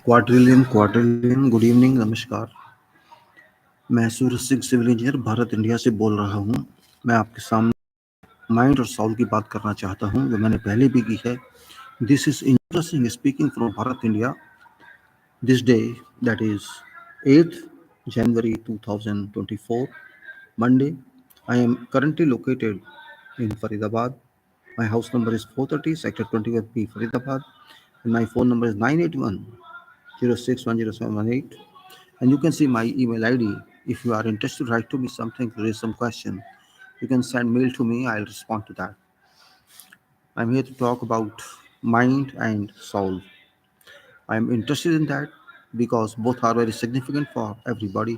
क्वार्टरलियन good evening नमस्कार। मैं Suraj Singh civil engineer Bharat India से बोल रहा हूँ। मैं आपके सामने माइंड और सॉल की बात करना चाहता हूँ, जो मैंने पहले भी की है। This is interesting speaking from Bharat India this day, that is 8th January 2024, Monday. I am currently located in Faridabad. My house number is 430, Sector 21B, Faridabad, and my phone number is 981 061078. And you can see my email ID. If you are interested to write to me something, raise some question, you can send mail to me. I'll respond to that. I'm here to talk about mind and soul. I'm interested in that because both are very significant for everybody.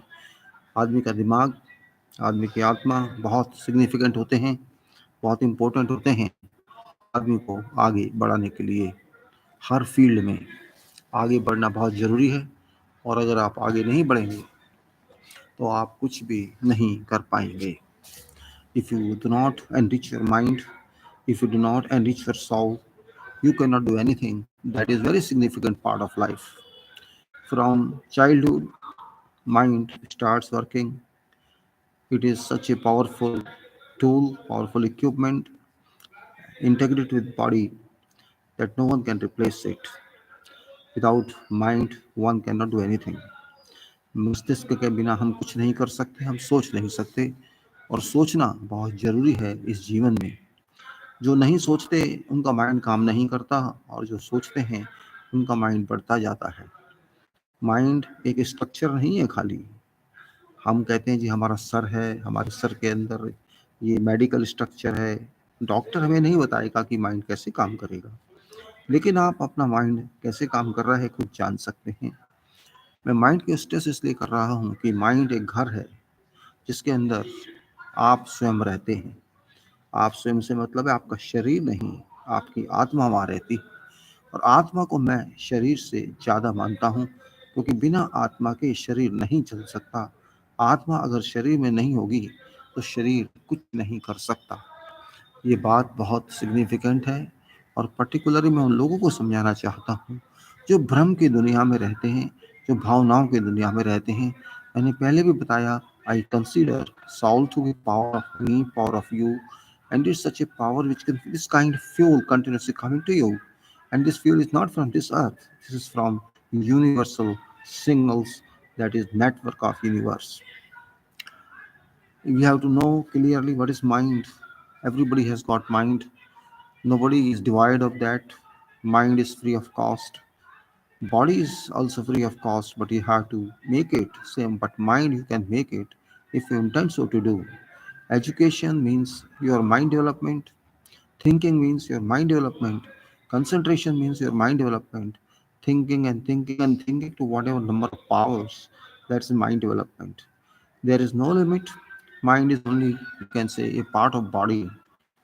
आदमी का दिमाग, आदमी की आत्मा बहुत significant होते हैं, बहुत इम्पोर्टेंट होते हैं आदमी को आगे बढ़ाने के लिए। हर फील्ड में आगे बढ़ना बहुत ज़रूरी है, और अगर आप आगे नहीं बढ़ेंगे तो आप कुछ भी नहीं कर पाएंगे। If you do not enrich your mind, if you do not enrich your soul, you cannot do anything. That is very significant part of life. From childhood, mind starts working. It is such a powerful tool, powerful equipment, integrated with body, that no one can replace it. Without mind, one cannot do anything. मस्तिष्क के बिना हम कुछ नहीं कर सकते, हम सोच नहीं सकते, और सोचना बहुत ज़रूरी है इस जीवन में। जो नहीं सोचते उनका माइंड काम नहीं करता, और जो सोचते हैं उनका माइंड बढ़ता जाता है। माइंड एक स्ट्रक्चर नहीं है खाली। हम कहते हैं जी हमारा सर है, हमारे सर के अंदर ये मेडिकल स्ट्रक्चर है। डॉक्टर हमें नहीं बताएगा कि माइंड कैसे काम करेगा, लेकिन आप अपना माइंड कैसे काम कर रहा है खुद जान सकते हैं। मैं माइंड की स्ट्रेस इसलिए कर रहा हूँ कि माइंड एक घर है जिसके अंदर आप स्वयं रहते हैं। आप स्वयं से मतलब है आपका शरीर नहीं, आपकी आत्मा वहाँ रहती है। और आत्मा को मैं शरीर से ज़्यादा मानता हूँ, क्योंकि बिना आत्मा के शरीर नहीं चल सकता। आत्मा अगर शरीर में नहीं होगी तो शरीर कुछ नहीं कर सकता। ये बात बहुत सिग्निफिकेंट है, और पर्टिकुलरली मैं उन लोगों को समझाना चाहता हूँ जो भ्रम की दुनिया में रहते हैं, जो भावनाओं की दुनिया में रहते हैं। मैंने पहले भी बताया, I consider soul to be power of me, power of you, and it's such a power which can, this kind of fuel continuously coming to you, and this fuel is not from this earth. This is from universal signals, that is network of universe. We have to know clearly what is mind. Everybody has got mind. Nobody is devoid of that. Mind is free of cost. Body is also free of cost, but you have to make it same. But mind, you can make it if you intend so to do. Education means your mind development. Thinking means your mind development. Concentration means your mind development. Thinking and thinking and thinking to whatever number of powers, that's mind development. There is no limit. Mind is only, you can say, a part of body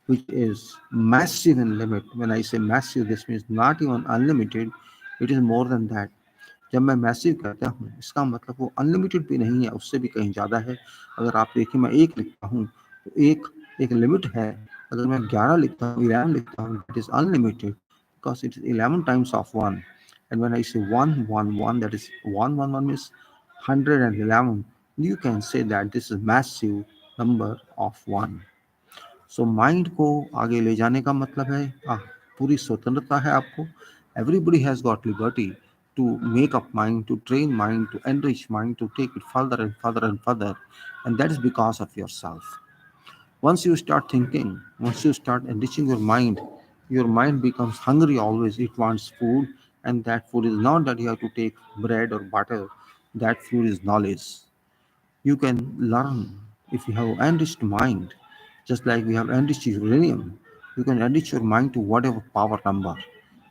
which is massive in limit. When I say massive, this means not even unlimited, it is more than that. जब मैं massive कहता हूँ, इसका मतलब वो unlimited भी नहीं है, उससे भी कहीं ज़्यादा है। अगर आप देखिए, मैं एक लिखता हूँ तो एक एक लिमिट है। अगर मैं 11 लिखता हूँ, 11 लिखता हूँ, that is unlimited, because it is 11 times of 1. And when I से 1 1 1, that is 1 1 1 means 111. You can say that this is massive number of 1. So mind को आगे ले जाने का मतलब है पूरी स्वतंत्रता है आपको। Everybody has got liberty to make up mind, to train mind, to enrich mind, to take it further and further and further, and that is because of yourself. Once you start thinking, once you start enriching your mind becomes hungry always. It wants food, and that food is not that you have to take bread or butter. That food is knowledge. You can learn if you have enriched mind, just like we have enriched uranium. You can enrich your mind to whatever power number,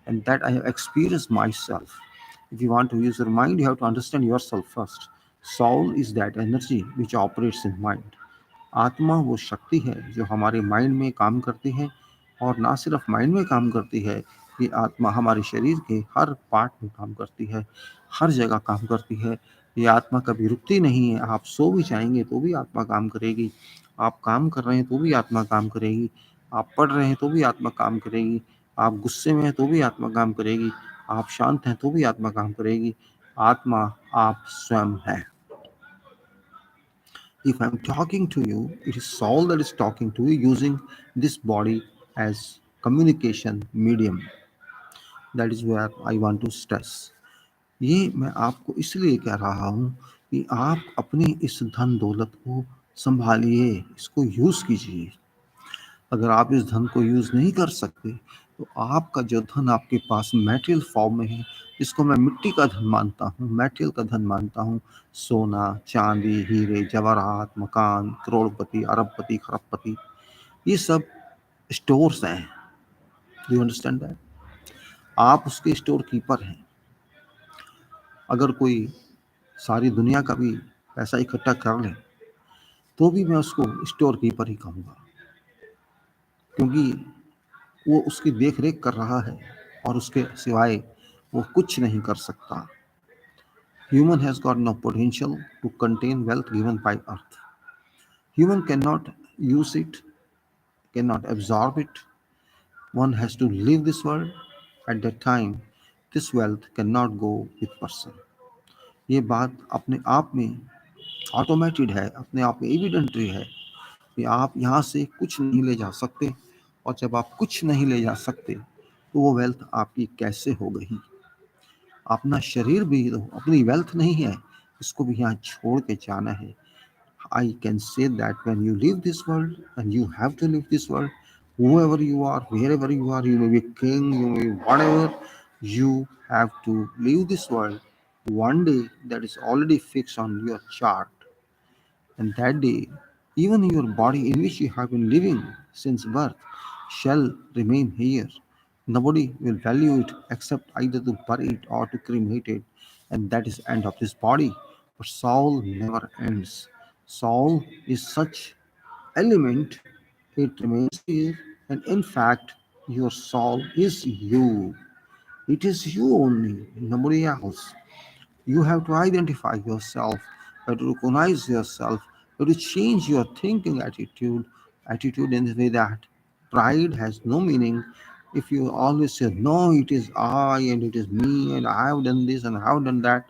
and that I have experienced myself. If you want to use your mind, you have to understand yourself first. Soul is that energy which operates in mind. आत्मा वो शक्ति है जो हमारे mind में काम करती है, और ना सिर्फ माइंड में काम करती है, ये आत्मा हमारे शरीर के हर पार्ट में काम करती है, हर जगह काम करती है। ये आत्मा कभी रुकती नहीं है। आप सो भी जाएंगे तो भी आत्मा काम करेगी, आप काम कर रहे हैं तो भी आत्मा काम करेगी, आप पढ़ रहे हैं तो भी आत्मा काम करेगी, आप गुस्से में हैं तो भी आत्मा काम करेगी, आप शांत हैं तो भी आत्मा काम करेगी। आत्मा आप स्वयं है। If I'm talking to you, it is soul that is talking to you using this body as communication medium. That is where I want to stress. ये मैं आपको इसलिए कह रहा हूँ कि आप अपनी इस धन दौलत को संभालिए, इसको यूज़ कीजिए। अगर आप इस धन को यूज़ नहीं कर सकते तो आपका जो धन आपके पास मेटेरियल फॉर्म में है, जिसको मैं मिट्टी का धन मानता हूँ, मेटेरियल का धन मानता हूँ, सोना चांदी हीरे जवाहरात मकान करोड़पति अरबपति खरबपति, ये सब स्टोर्स हैं। You understand that? आप उसके स्टोर कीपर हैं। अगर कोई सारी दुनिया का भी पैसा इकट्ठा कर ले तो भी मैं उसको स्टोर कीपर ही कहूँगा, क्योंकि वो उसकी देख रेख कर रहा है और उसके सिवाय वो कुछ नहीं कर सकता। Human has got no potential to contain wealth given by earth. Human cannot use it, cannot absorb it. One has to leave this world. At that time, this wealth cannot go with person. ये बात अपने आप में automated है, अपने आप में evidentiary है कि आप यहाँ से कुछ नहीं ले जा सकते, और जब आप कुछ नहीं ले जा सकते तो वो वेल्थ आपकी कैसे हो गई? अपना शरीर भी तो अपनी वेल्थ नहीं है, इसको भी यहाँ छोड़ के जाना है। I can say that when you leave this world, and you have to leave this world, whoever you are, wherever you are, you may be king, you may be whatever, you have to leave this world one day. That is already fixed on your chart. And that day, even your body in which you have been living since birth shall remain here. Nobody will value it except either to bury it or to cremate it, and that is the end of this body. But soul never ends. Soul is such element, it remains here, and in fact, your soul is you. It is you only, nobody else. You have to identify yourself, you have to recognize yourself, you have to change your thinking attitude in the way that pride has no meaning. If you always say, no, it is I and it is me and I have done this and I have done that,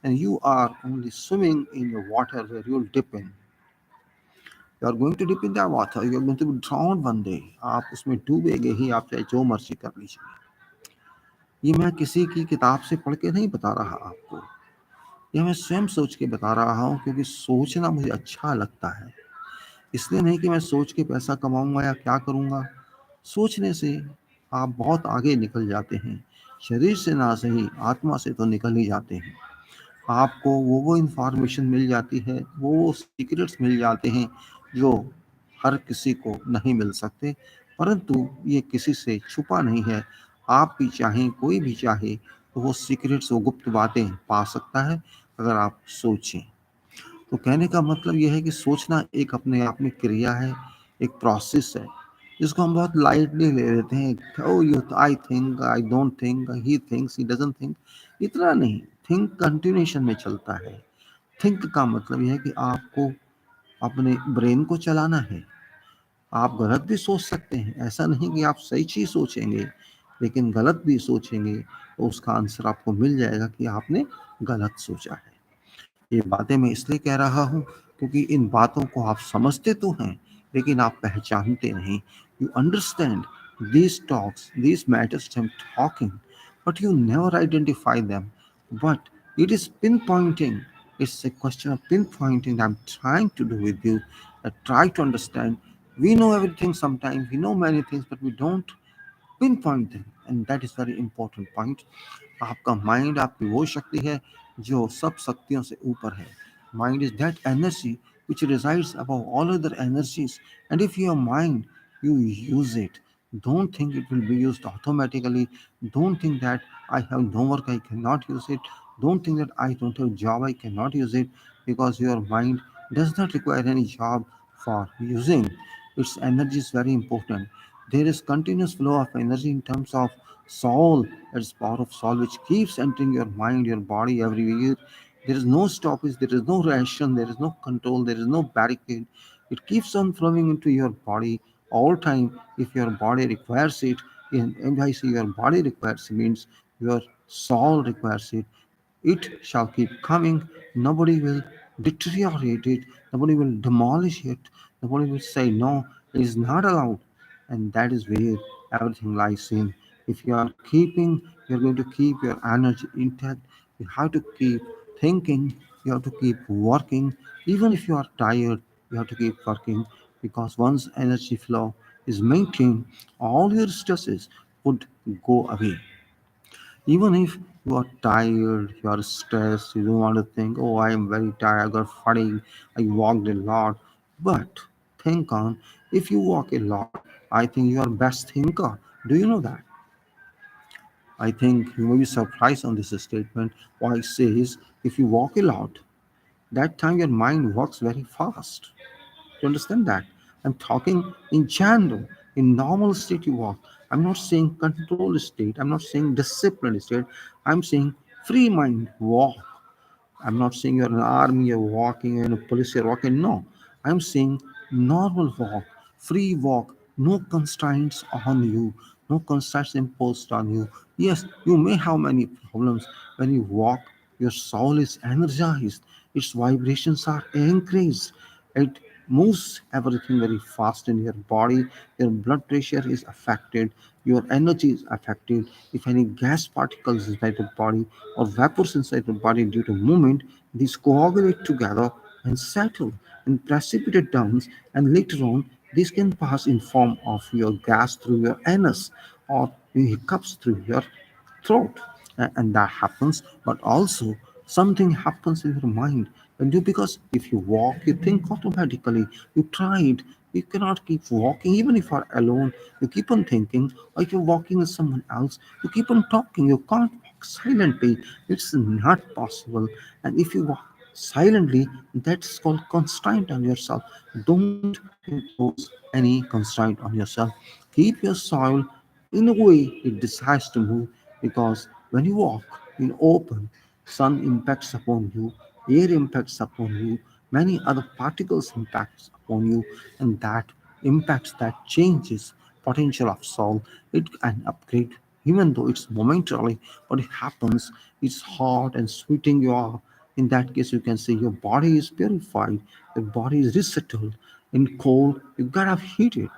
and you are only swimming in the water where you'll dip in. You are going to dip in that water, you are going to be drowned one day. आप उसमें डूबेंगे ही, आप चाहे जो मर्जी कर लीजिए। ये मैं किसी की किताब से पढ़ के नहीं बता रहा आपको, यह मैं स्वयं सोच के बता रहा हूँ, क्योंकि सोचना मुझे अच्छा लगता है। इसलिए नहीं कि मैं सोच के पैसा कमाऊंगा या क्या करूंगा। सोचने से आप बहुत आगे निकल जाते हैं। शरीर से ना सही, आत्मा से तो निकल ही जाते हैं। आपको वो इंफॉर्मेशन मिल जाती है, वो सीक्रेट्स मिल जाते हैं जो हर किसी को नहीं मिल सकते, परंतु ये किसी से छुपा नहीं है। आप भी चाहें, कोई भी चाहे, तो वो सीक्रेट्स, वो गुप्त बातें पा सकता है अगर आप सोचें। तो कहने का मतलब यह है कि सोचना एक अपने आप में क्रिया है, एक प्रोसेस है, जिसको हम बहुत लाइटली ले लेते हैं। Oh you, I think, I don't think, he thinks, he doesn't think. इतना नहीं, थिंक कंटिन्यूएशन में चलता है। थिंक का मतलब यह है कि आपको अपने ब्रेन को चलाना है। आप गलत भी सोच सकते हैं, ऐसा नहीं कि आप सही चीज़ सोचेंगे, लेकिन गलत भी सोचेंगे तो उसका आंसर आपको मिल जाएगा कि आपने गलत सोचा है। ये बातें मैं इसलिए कह रहा हूँ क्योंकि इन बातों को आप समझते तो हैं, लेकिन आप पहचानते नहीं। You understand these talks, these matters I'm talking, but you never identify them. But it is pinpointing. It's a question of pinpointing that I'm trying to do with you. I try to understand. We know everything sometimes, we know many things, but we don't pinpoint them, and that is very important point. आपका mind आपकी वो शक्ति है जो सब शक्तियों से ऊपर है। Mind is that energy which resides above all other energies, and if your mind, you use it. Don't think it will be used automatically. Don't think that I have no work, I cannot use it. Don't think that I don't have job, I cannot use it, because your mind does not require any job for using. Its energy is very important. There is continuous flow of energy in terms of soul. It's power of soul which keeps entering your mind, your body every year. There is no stoppage, there is no ration, there is no control, there is no barricade. It keeps on flowing into your body all time if your body requires it. And I say your body requires it means your Soul requires it. It shall keep coming. Nobody will deteriorate it. Nobody will demolish it. Nobody will say, no, it is not allowed. And that is where everything lies in. If you are keeping, you're going to keep your energy intact. You have to keep thinking. You have to keep working. Even if you are tired, you have to keep working because once energy flow is maintained, all your stresses would go away. Even if you are tired, you are stressed, you don't want to think, oh, I am very tired, I got fatigue, I walked a lot. But think on, if you walk a lot, I think you are best thinker. Do you know that? I think you may be surprised on this statement. Why it says if you walk a lot, that time your mind works very fast. You understand that? I'm talking in general, in normal state you walk. I'm not saying controlled state. I'm not saying disciplined state. I'm saying free mind walk. I'm not saying you're an army, you're walking, you're in a police, you're walking. No, I'm saying normal walk, free walk, no constraints on you, no constraints imposed on you. Yes, you may have many problems. When you walk, your soul is energized, its vibrations are increased. It moves everything very fast in your body. Your blood pressure is affected, your energy is affected. If any gas particles inside the body or vapors inside the body due to movement, these coagulate together and settle and precipitate down, and later on this can pass in form of your gas through your anus or hiccups through your throat. And that happens, but also something happens in your mind. And you, because if you walk you think automatically, you tried, you cannot keep walking even if you are alone. You keep on thinking, or if you're walking with someone else, you keep on talking. You can't walk silently, it's not possible. And if you walk silently, that's called constraint on yourself. Don't impose any constraint on yourself. Keep your soul in a way it decides to move, because when you walk in open, sun impacts upon you, air impacts upon you, many other particles impacts upon you, and that impacts, that changes potential of soul. It can upgrade even though it's momentarily, but it happens. It's hot and sweating you are. In that case, you can say your body is purified, your body is resettled. In cold, you gotta heat it.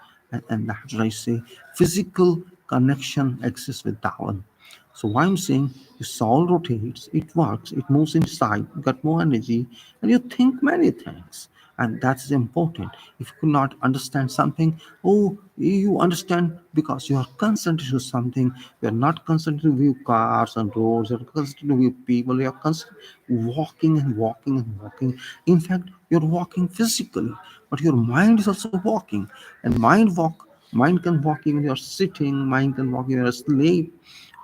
And that's what I say. Physical connection exists with that one. So why I'm saying your soul rotates, it works, it moves inside, you got more energy, and you think many things. And that's important. If you could not understand something, oh, you understand because you are concentrated to something. You are not concentrated to view cars and roads, you're concentrated to view people, you are constantly walking and walking and walking. In fact, you're walking physically, but your mind is also walking. And mind can walk even you're sitting, mind can walk when you're asleep,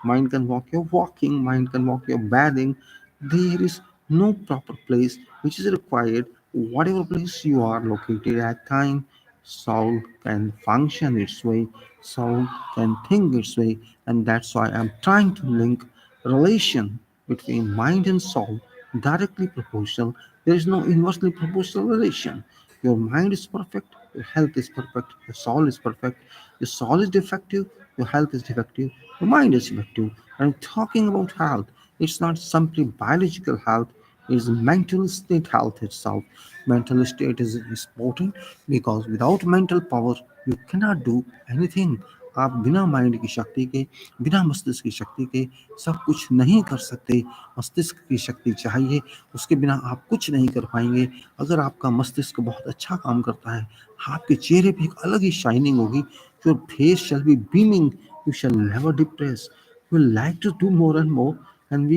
mind can walk you're walking, mind can walk you're bathing. There is no proper place which is required. Whatever place you are located at time, soul can function its way, soul can think its way. And that's why I'm trying to link relation between mind and soul directly proportional. There is no inversely proportional relation. Your mind is perfect, your health is perfect, your soul is perfect. Your soul is defective, your health is defective, your mind is defective. And talking about health, it's not simply biological health, it is mental state health itself. Mental state is important because without mental power, you cannot do anything. आप बिना mind की शक्ति के, बिना मस्तिष्क की शक्ति के सब कुछ नहीं कर सकते। मस्तिष्क की शक्ति चाहिए, उसके बिना आप कुछ नहीं कर पाएंगे। अगर आपका मस्तिष्क बहुत अच्छा काम करता है, आपके चेहरे पे एक अलग ही शाइनिंग होगी। Your face shall be beaming, you shall never depress. You will like to do more and more, and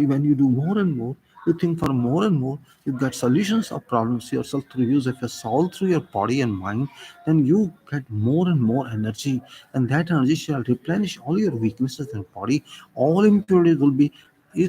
when you do more and more, you think for more and more. You get solutions of problems yourself through use of your soul, through your body and mind. Then you get more and more energy, and that energy shall replenish all your weaknesses in your body. All impurities will be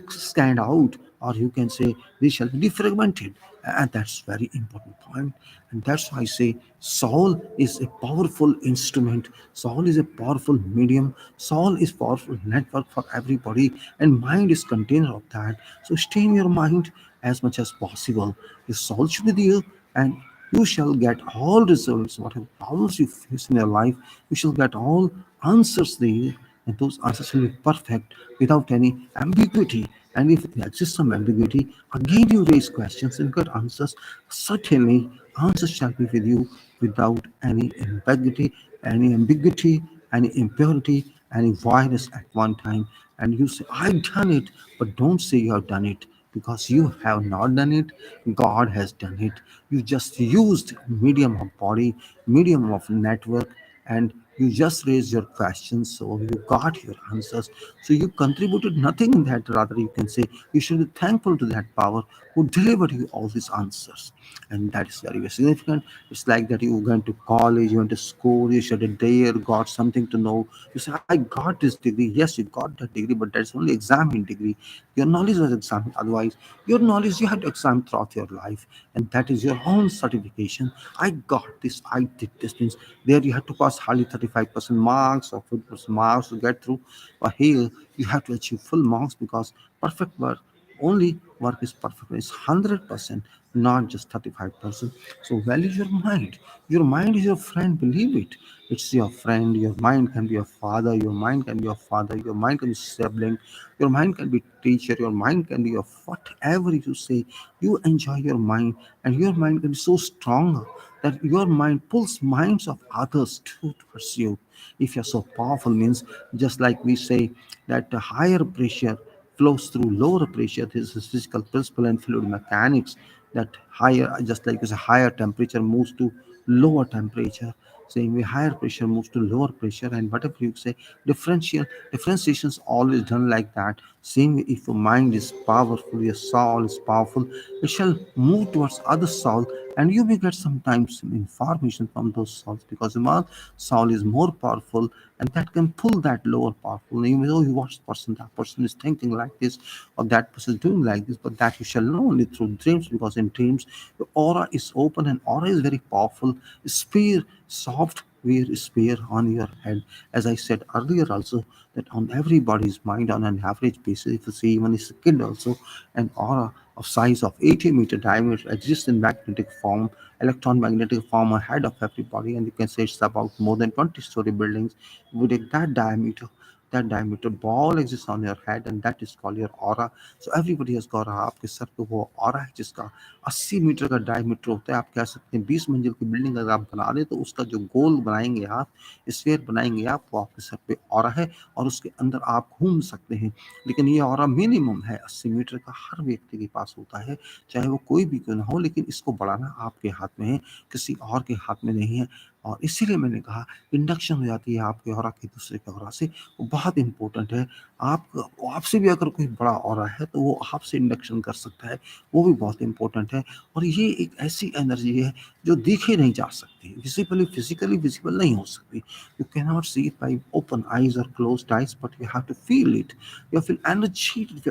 scanned out, or you can say they shall be defragmented. And that's very important point. And that's why I say soul is a powerful instrument, soul is a powerful medium, soul is powerful network for everybody, and mind is container of that. So stay in your mind as much as possible. Your soul should be there, and you shall get all results. Whatever problems you face in your life, you shall get all answers there. and those answers will be perfect without any ambiguity. And if there exists some ambiguity, again you raise questions and get answers. Certainly, answers shall be with you without any ambiguity, any impurity, any voidness at one time. And you say, "I done it," but don't say you have done it, because you have not done it. God has done it. You just used medium of body, medium of network, and you just raised your questions, so you got your answers. So you contributed nothing in that. Rather, you can say you should be thankful to that power who delivered you all these answers. And that is very, very significant. It's like that you went to college, you went to school, you studied there, got something to know. You say, "I got this degree." Yes, you got that degree, but that's only examined degree. Your knowledge was examined. Otherwise, your knowledge you had to examine throughout your life, and that is your own certification. "I got this, I did this," means there you have to pass hardly 35% marks or 50% marks to get through. But here you have to achieve full marks, because perfect work, only work is perfect, it's 100%, not just 35%. So value your mind. Your mind is your friend, believe it. It's your friend. Your mind can be your father, your mind can be your father, your mind can be sibling, your mind can be teacher, your mind can be your whatever you say. You enjoy your mind, and your mind can be so strong that your mind pulls minds of others to towards you. If you're so powerful, means just like we say that the higher pressure flows through lower pressure. This is physical principle and fluid mechanics, that higher, just like as a higher temperature moves to lower temperature, same way higher pressure moves to lower pressure. And whatever you say, differentiation is always done like that. Same way, if your mind is powerful, your soul is powerful, it shall move towards other soul, and you may get sometimes some information from those souls, because one soul is more powerful, and that can pull that lower powerful. You know, you watch person, that person is thinking like this, or that person is doing like this, but that you shall know only through dreams, because in dreams your aura is open, and aura is very powerful. Spear, software spear on your head. As I said earlier also, that on everybody's mind on an average basis, if you see even a kid also, an aura of size of 80-meter diameter exists in magnetic form, electron magnetic form ahead of everybody, and you can say it's about more than 20-story buildings. With that diameter, that diameter ball exists on your head, and that is called your aura. So everybody has got आपके sir पे वो aura है, जिसका 80 metre का diameter होता है. आप कह सकते हैं 20 मंजिल की बिल्डिंग अगर आप बना रहे हैं, तो उसका जो गोल बनाएंगे आप, स्फीयर बनाएंगे आप, वो आपके सर पे ऑरा है, और उसके अंदर आप घूम सकते हैं. लेकिन ये ऑरा मिनिमम है, 80 मीटर का हर व्यक्ति के पास होता है, चाहे वो कोई भी क्यों ना हो. लेकिन इसको बढ़ाना आपके हाथ में है, किसी और के हाथ में नहीं है. और इसीलिए मैंने कहा, इंडक्शन हो जाती है आपके ऑरा की दूसरे के ऑरा से, वो बहुत इंपॉर्टेंट है. आप आपसे भी अगर कोई बड़ा ऑरा है, तो वो आपसे इंडक्शन कर सकता है, वो भी बहुत इंपॉर्टेंट है. और ये एक ऐसी एनर्जी है जो दिखे नहीं जा सकती, विजिबली फिजिकली विजिबल नहीं हो सकती. You can not see it by open eyes और closed eyes, but you have to feel it. You feel energetic,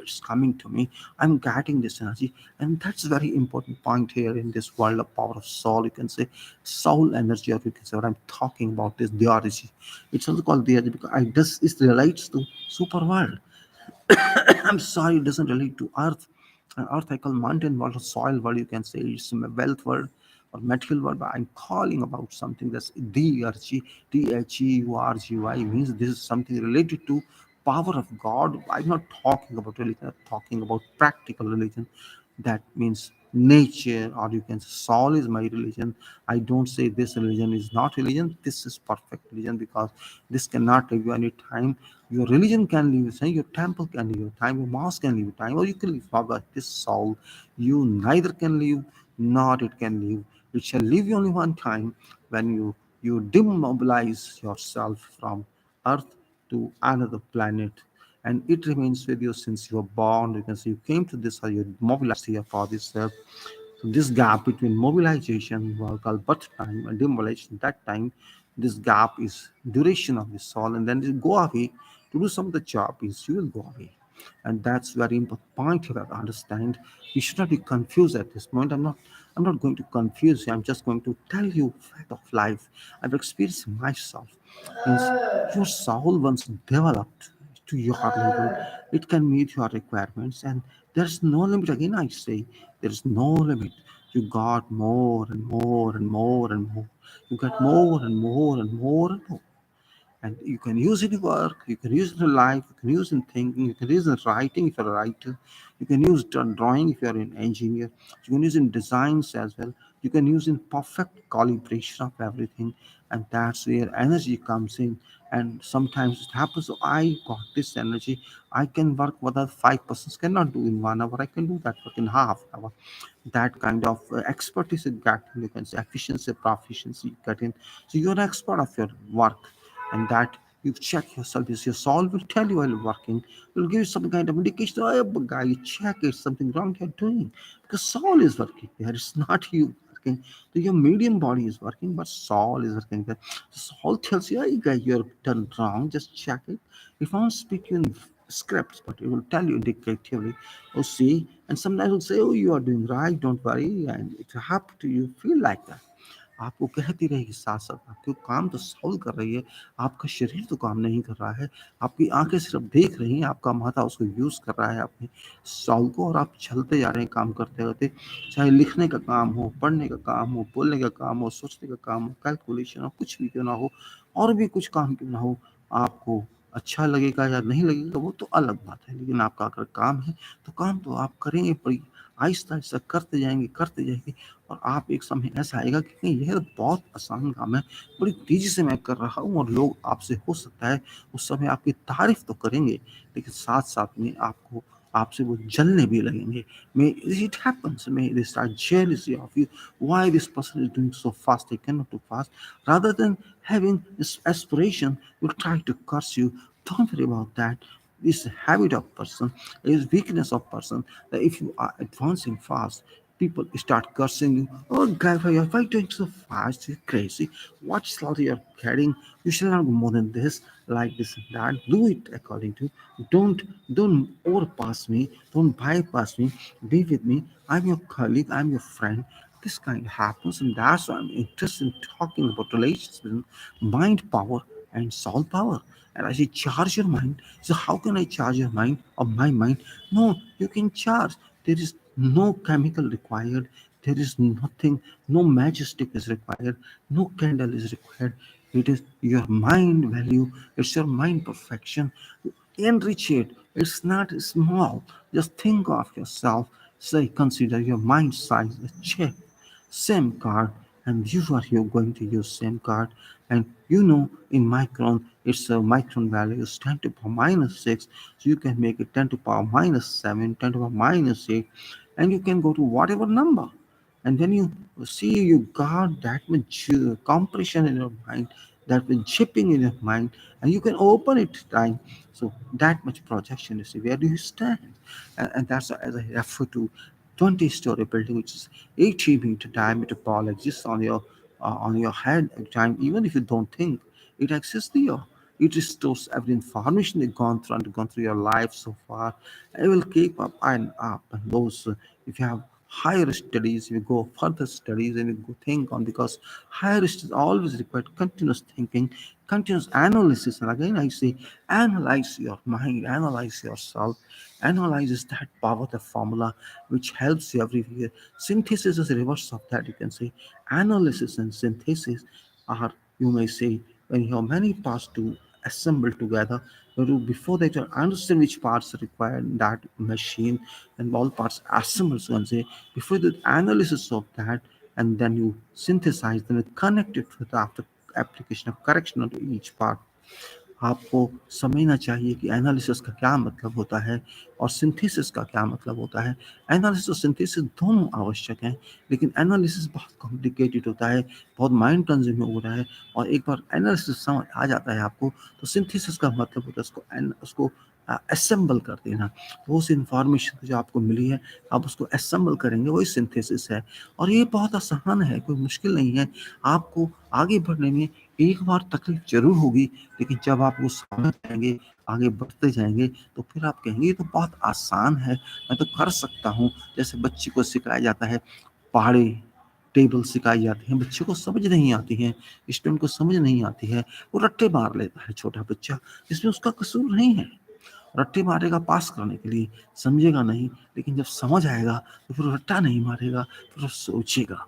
it's coming to me, I'm getting this energy. And that's a very important point here in this world of power of soul. You can say soul energy, or you can say what I'm talking about is theology. It's also called theology because it relates to super world. I'm sorry, it doesn't relate to earth. And earth I call mountain world or soil world. You can say it's a wealth world or material world, but I'm calling about something that's DRG, DHEURGY, means this is something related to power of God. I'm not talking about religion, I'm talking about practical religion. That means nature, or you can say soul is my religion. I don't say this religion is not religion, this is perfect religion, because this cannot leave you any time. Your religion can leave you time, your temple can leave you time, your mosque can leave you time, or you can leave. But this soul, you neither can leave nor it can leave. It shall leave you only one time, when you demobilize yourself from earth to another planet, and it remains with you since you were born. You can say you came to this, or you mobilized here for this earth. So this gap between mobilization, what called birth time, and demolition, that time, this gap is duration of the soul, and then you go away to do some of the job is you will go away. And that's very important point you have to understand. You should not be confused at this point. I'm not going to confuse you. I'm just going to tell you fact of life. I've experienced myself. Means your soul once developed to your level, it can meet your requirements, and there's no limit. Again, I say there's no limit. You got more and more and more and more. You get more and more and more and more. And you can use it in work, you can use it in life, you can use it in thinking, you can use it in writing if you're a writer, you can use it in drawing if you're an engineer, you can use it in designs as well, you can use in perfect calibration of everything, and that's where energy comes in. And sometimes it happens, so I got this energy, I can work what other 5 persons cannot do in 1 hour, I can do that work in half an hour. That kind of expertise you get, you can say efficiency, proficiency you get in. So you're an expert of your work, and that you check yourself. Is your soul will tell you while you're working, it will give you some kind of indication. Oh, guy, you check it, something wrong you're doing, because soul is working there. It's not you working. So your medium body is working, but soul is working there. So soul tells you, hey, guy, you're done wrong. Just check it. It won't speak you in scripts, but it will tell you indicatively. Oh, see, and sometimes it will say, oh, you are doing right. Don't worry, and it will happen to you. Feel like that. आपको कहती रहेगी साथ साथ, आपके काम तो solve कर रही है, आपका शरीर तो काम नहीं कर रहा है, आपकी आंखें सिर्फ देख रही हैं, आपका माथा उसको यूज़ कर रहा है अपने सॉल्व को, और आप चलते जा रहे हैं काम करते करते। चाहे लिखने का काम हो, पढ़ने का काम हो, बोलने का काम हो, सोचने का काम हो, कैलकुलेशन हो, कुछ भी क्यों ना हो, और भी कुछ काम क्यों ना हो, आपको अच्छा लगेगा या नहीं लगेगा वो तो अलग बात है, लेकिन आपका अगर काम है तो काम तो आप करेंगे, बड़ी आहिस्ता आहिस्ता करते जाएंगे, और आप एक समय ऐसा आएगा कि नहीं, यह बहुत आसान काम है, बड़ी तेजी से मैं कर रहा हूँ, और लोग आपसे हो सकता है उस समय आपकी तारीफ तो करेंगे, लेकिन साथ साथ में आपको आपसे वो जलने भी लगेंगे। May it happens, may they start jealousy of you, why this person is doing so fast, they cannot do fast, rather than having this aspiration will try to curse you. Don't worry about that. This habit of person is weakness of person, that if you are advancing fast, people start cursing you. Oh, guy, why are you doing so fast? You're crazy. What slot you're carrying? You should not go more than this, like this and that. Do it according to. Don't don't overpass me. Don't bypass me. Be with me. I'm your colleague. I'm your friend. This kind happens, and that's why I'm interested in talking about relations between mind power and soul power. And I say, charge your mind. So how can I charge your mind or my mind? No, you can charge. There is no chemical required. There is nothing, no majestic is required, no candle is required. It is your mind value, it's your mind perfection. Enrich it. It's not small. Just think of yourself. Say, consider your mind size a chip, same card, and you are you going to use same card. And you know, in micron, it's a micron value is 10 to the power minus 6, so you can make it 10 to the power minus 7, 10 to the power minus 8, and you can go to whatever number. And when you see you got that much compression in your mind, that much chipping in your mind, and you can open it time. So that much projection, you see, where do you stand? And that's as I refer to 20-story building, which is 80-meter diameter ball exists on your head at a time, even if you don't think it exists there. It restores every information you've gone through your life so far. It will keep up and up. And those, if you have higher studies, you go further studies, and you go think on, because higher studies always require continuous thinking, continuous analysis. And again, I say, analyze your mind, analyze yourself, analyzes that power, the formula which helps you everywhere. Synthesis is the reverse of that, you can say. Analysis and synthesis are, you may say, when you have many parts to assemble together, before that you understand which parts are required in that machine, and all parts assembled, so and say, before the analysis of that, and then you synthesize, then you connect it with after application of correction of each part. आपको समझना चाहिए कि analysis का क्या मतलब होता है और सिंथेसिस का क्या मतलब होता है। एनालिसिस और सिंथेसिस दोनों आवश्यक हैं, लेकिन एनालिसिस बहुत कॉम्प्लिकेटेड होता है, बहुत माइंड कंज्यूमिंग होता है, और एक बार एनालिसिस समझ आ जाता है आपको, तो सिंथेसिस का मतलब होता है उसको असेंबल कर देना। तो उस इन्फॉर्मेशन जो आपको मिली है, आप उसको असेंबल करेंगे, वही सिंथेसिस है। और ये बहुत आसान है, कोई मुश्किल नहीं है। आपको आगे बढ़ने में एक बार तकलीफ ज़रूर होगी, लेकिन जब आप वो समझ जाएँगे, आगे बढ़ते जाएँगे, तो फिर आप कहेंगे ये तो बहुत आसान है, मैं तो कर सकता हूँ। जैसे बच्चे को सिखाया जाता है, पहाड़े, टेबल सिखाई जाती हैं, बच्चे को समझ नहीं आती हैं, स्टूडेंट को समझ नहीं आती है, वो रट्टे मार लेता है छोटा बच्चा, इसमें उसका कसूर नहीं है। रट्टे मारेगा पास करने के लिए, समझेगा नहीं, लेकिन जब समझ आएगा, तो फिर रट्टा नहीं मारेगा, फिर वो सोचेगा।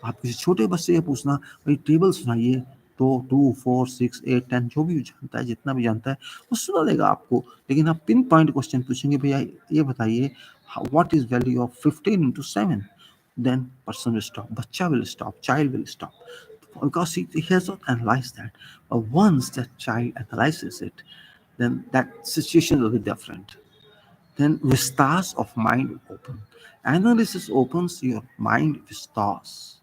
आप किसी छोटे बच्चे से पूछना, भाई टेबल सुनाइए, तो 2 4 6 8 10 जो भी जानता है, जितना भी जानता है, वो सुना देगा आपको। लेकिन आप पिन पॉइंट क्वेश्चन पूछेंगे, भैया ये बताइए what is value of 15 into 7, then person will stop, बच्चा will stop, child will stop, because he has not analyzed that. But once that child analyzes it, then that situation will be different. Then vistas of mind open. Analysis opens your mind vistas.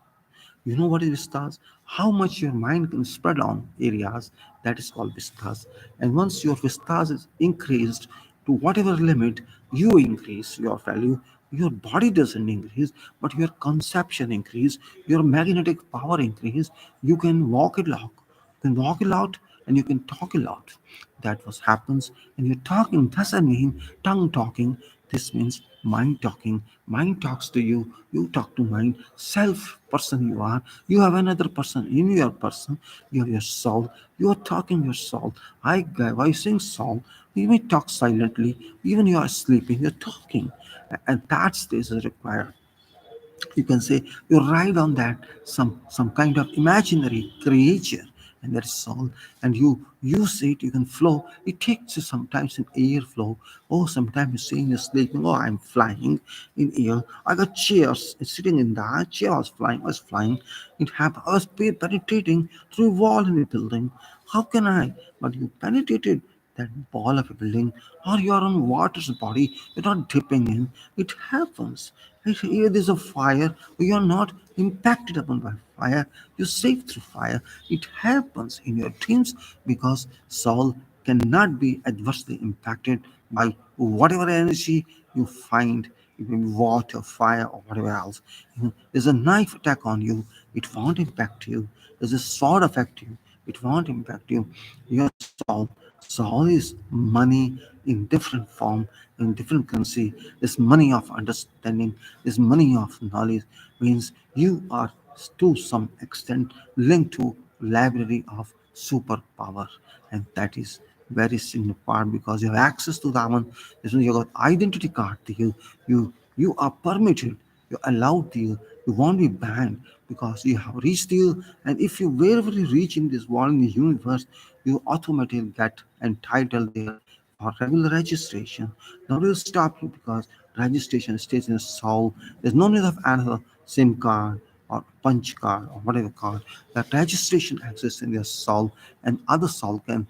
You know what is vistas? How much your mind can spread on areas, that is called vistas. And once your vistas is increased to whatever limit, you increase your value. Your body doesn't increase, but your conception increase, your magnetic power increase. You can walk it out. You can walk it out and you can talk it out. That what happens. And you're talking doesn't mean tongue talking. This means mind talking. Mind talks to you. You talk to mind. Self person you are. You have another person in your person. You have your soul. You are talking your soul. I why you saying soul? You may talk silently. Even you are sleeping. You're talking, and that stage is required. You can say you ride on that some kind of imaginary creature, and that is soul, and you use it. You can flow. It takes you sometimes in air flow. Oh, sometimes you're saying you're sleeping. Oh, I'm flying in air. I got chairs sitting in that chair. I was flying. It happened. I was penetrating through a wall in a building. How can I? But you penetrated that ball of a building, or you're on water's body, you're not dipping in. It happens. Here there's a fire, you're not impacted upon by fire, you're safe through fire. It happens in your dreams because soul cannot be adversely impacted by whatever energy you find, it may be water, fire, or whatever else. There's a knife attack on you, it won't impact you. There's a sword affect you, it won't impact you. Your soul is money in different form, in different currency. Is money of understanding, is money of knowledge. Means you are to some extent linked to library of superpower, and that is very significant part because you have access to that one. This means you got identity card to you. You are permitted, you're allowed to you won't be banned because you have reached you. And if you wherever you reach in this world, in the universe, you automatically get entitled there for regular registration. Nobody will stop you because registration stays in your soul. There's no need of another SIM card or punch card or whatever card. That registration exists in your soul, and other soul can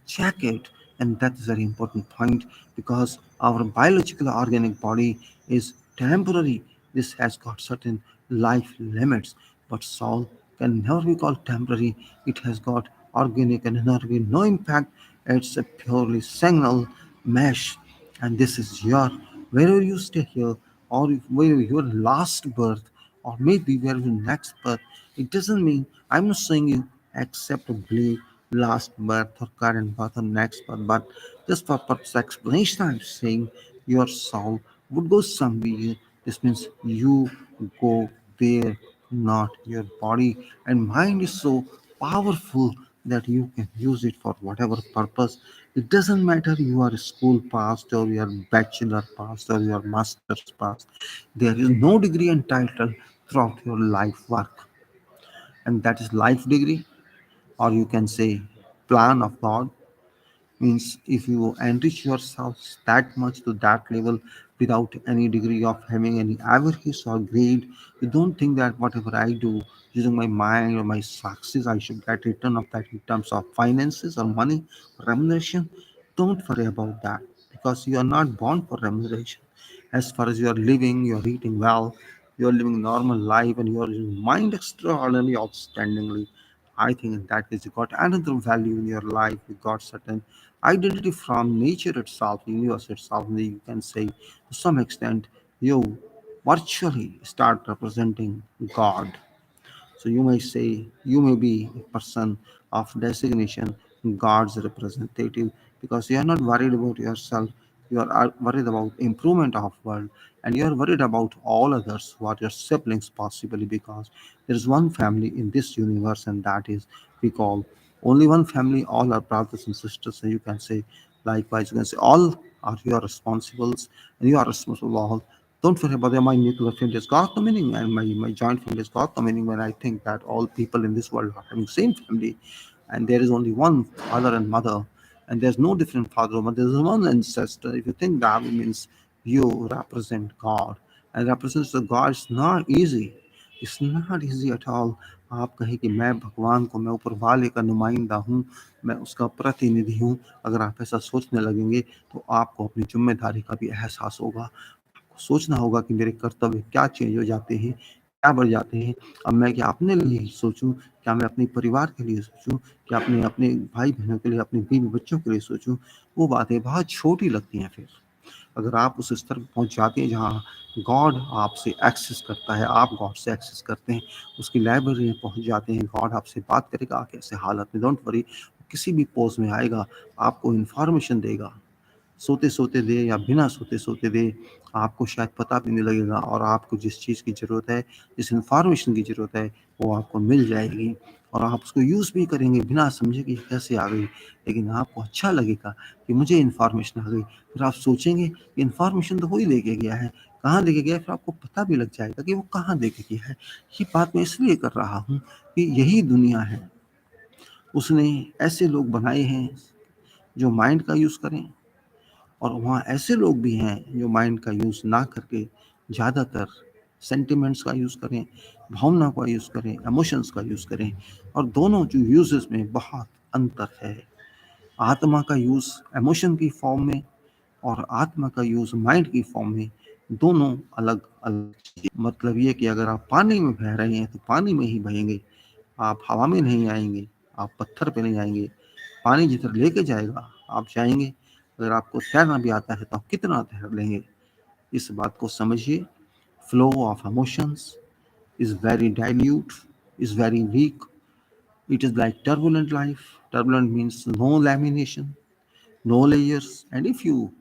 check it. And that is a very important point because our biological organic body is temporary. This has got certain life limits, but soul can never be called temporary. It has got organic and inorganic, no impact. It's a purely signal mesh, and this is your wherever you stay here, or if where your last birth, or maybe where your next birth. It doesn't mean I'm not saying you accept or believe last birth or current birth or next birth, but just for purpose of explanation, I'm saying your soul would go somewhere. This means you go there, not your body. And mind is so powerful that you can use it for whatever purpose. It doesn't matter you are a school passed or you are bachelor passed or you are master's passed. There is no degree entitled throughout your life work, and that is life degree, or you can say plan of God. Means if you enrich yourself that much to that level without any degree of having any avarice or greed, you don't think that whatever I do using my mind or my success, I should get return of that in terms of finances or money, remuneration. Don't worry about that because you are not born for remuneration. As far as you are living, you are eating well, you are living normal life, and you are using mind extraordinarily outstandingly. I think in that case you got another value in your life. You got certain identity from nature itself, universe itself. And you can say to some extent you virtually start representing God. So you may say you may be a person of designation, God's representative, because you are not worried about yourself. You are worried about improvement of world, and you are worried about all others who are your siblings possibly, because there is one family in this universe, and that is we call only one family. All are brothers and sisters. So you can say likewise. You can say all are your responsibles, and you are responsible for all. Don't worry about my nuclear family has got no meaning, and my joint family has got no meaning when I think that all people in this world are having same family, and there is only one father and mother, and there's no different father or mother. There's one ancestor. If you think that, it means you represent God, and represents the God is not easy. It's not easy at all. आप कहें कि मैं भगवान को, मैं ऊपर वाले का नुमाइंदा हूँ, मैं उसका प्रतिनिधि हूँ। अगर आप ऐसा सोचने लगेंगे तो आपको अपनी जिम्मेदारी का भी एहसास होगा। सोचना होगा कि मेरे कर्तव्य क्या चेंज हो जाते हैं, क्या बढ़ जाते हैं। अब मैं क्या अपने लिए ही सोचूं, क्या मैं अपने परिवार के लिए सोचूं, क्या अपने अपने भाई बहनों के लिए, अपने बीवी बच्चों के लिए सोचूं, वो बातें बहुत छोटी लगती हैं फिर। अगर आप उस स्तर पर पहुंच जाते हैं जहाँ गॉड आपसे एक्सेस करता है, आप गॉड से एक्सेस करते हैं, उसकी लाइब्रेरी में पहुंच जाते हैं, गॉड आपसे बात करेगा कैसे हालत में, डोंट वरी, किसी भी पोज में आएगा, आपको इन्फॉर्मेशन देगा, सोते सोते दे या बिना सोते सोते दे, आपको शायद पता भी नहीं लगेगा, और आपको जिस चीज़ की ज़रूरत है, जिस इन्फॉर्मेशन की ज़रूरत है, वो आपको मिल जाएगी, और आप उसको यूज़ भी करेंगे बिना समझे कि कैसे आ गई। लेकिन आपको अच्छा लगेगा कि मुझे इन्फॉर्मेशन आ गई। फिर आप सोचेंगे कि इन्फॉर्मेशन तो वही लेके गया है, कहाँ लेके गया है, फिर आपको पता भी लग जाएगा कि वो कहाँ लेके गया है। ये बात मैं इसलिए कर रहा हूँ कि यही दुनिया है। उसने ऐसे लोग बनाए हैं जो माइंड का यूज़ करें, और वहाँ ऐसे लोग भी हैं जो माइंड का यूज़ ना करके ज़्यादातर सेंटिमेंट्स का यूज़ करें, भावना का यूज़ करें, इमोशंस का यूज़ करें, और दोनों जो यूजेस में बहुत अंतर है। आत्मा का यूज़ इमोशन की फॉर्म में और आत्मा का यूज़ माइंड की फॉर्म में, दोनों अलग अलग चीज़ें। मतलब ये कि अगर आप पानी में बह रहे हैं तो पानी में ही बहेंगे, आप हवा में नहीं आएंगे, आप पत्थर पे नहीं आएंगे। पानी जिधर लेके जाएगा आप जाएंगे। अगर आपको तैरना भी आता है तो आप कितना तैर लेंगे, इस बात को समझिए। Flow of emotions is very dilute, is very weak. It is like turbulent life. Turbulent means no lamination, no layers. And if you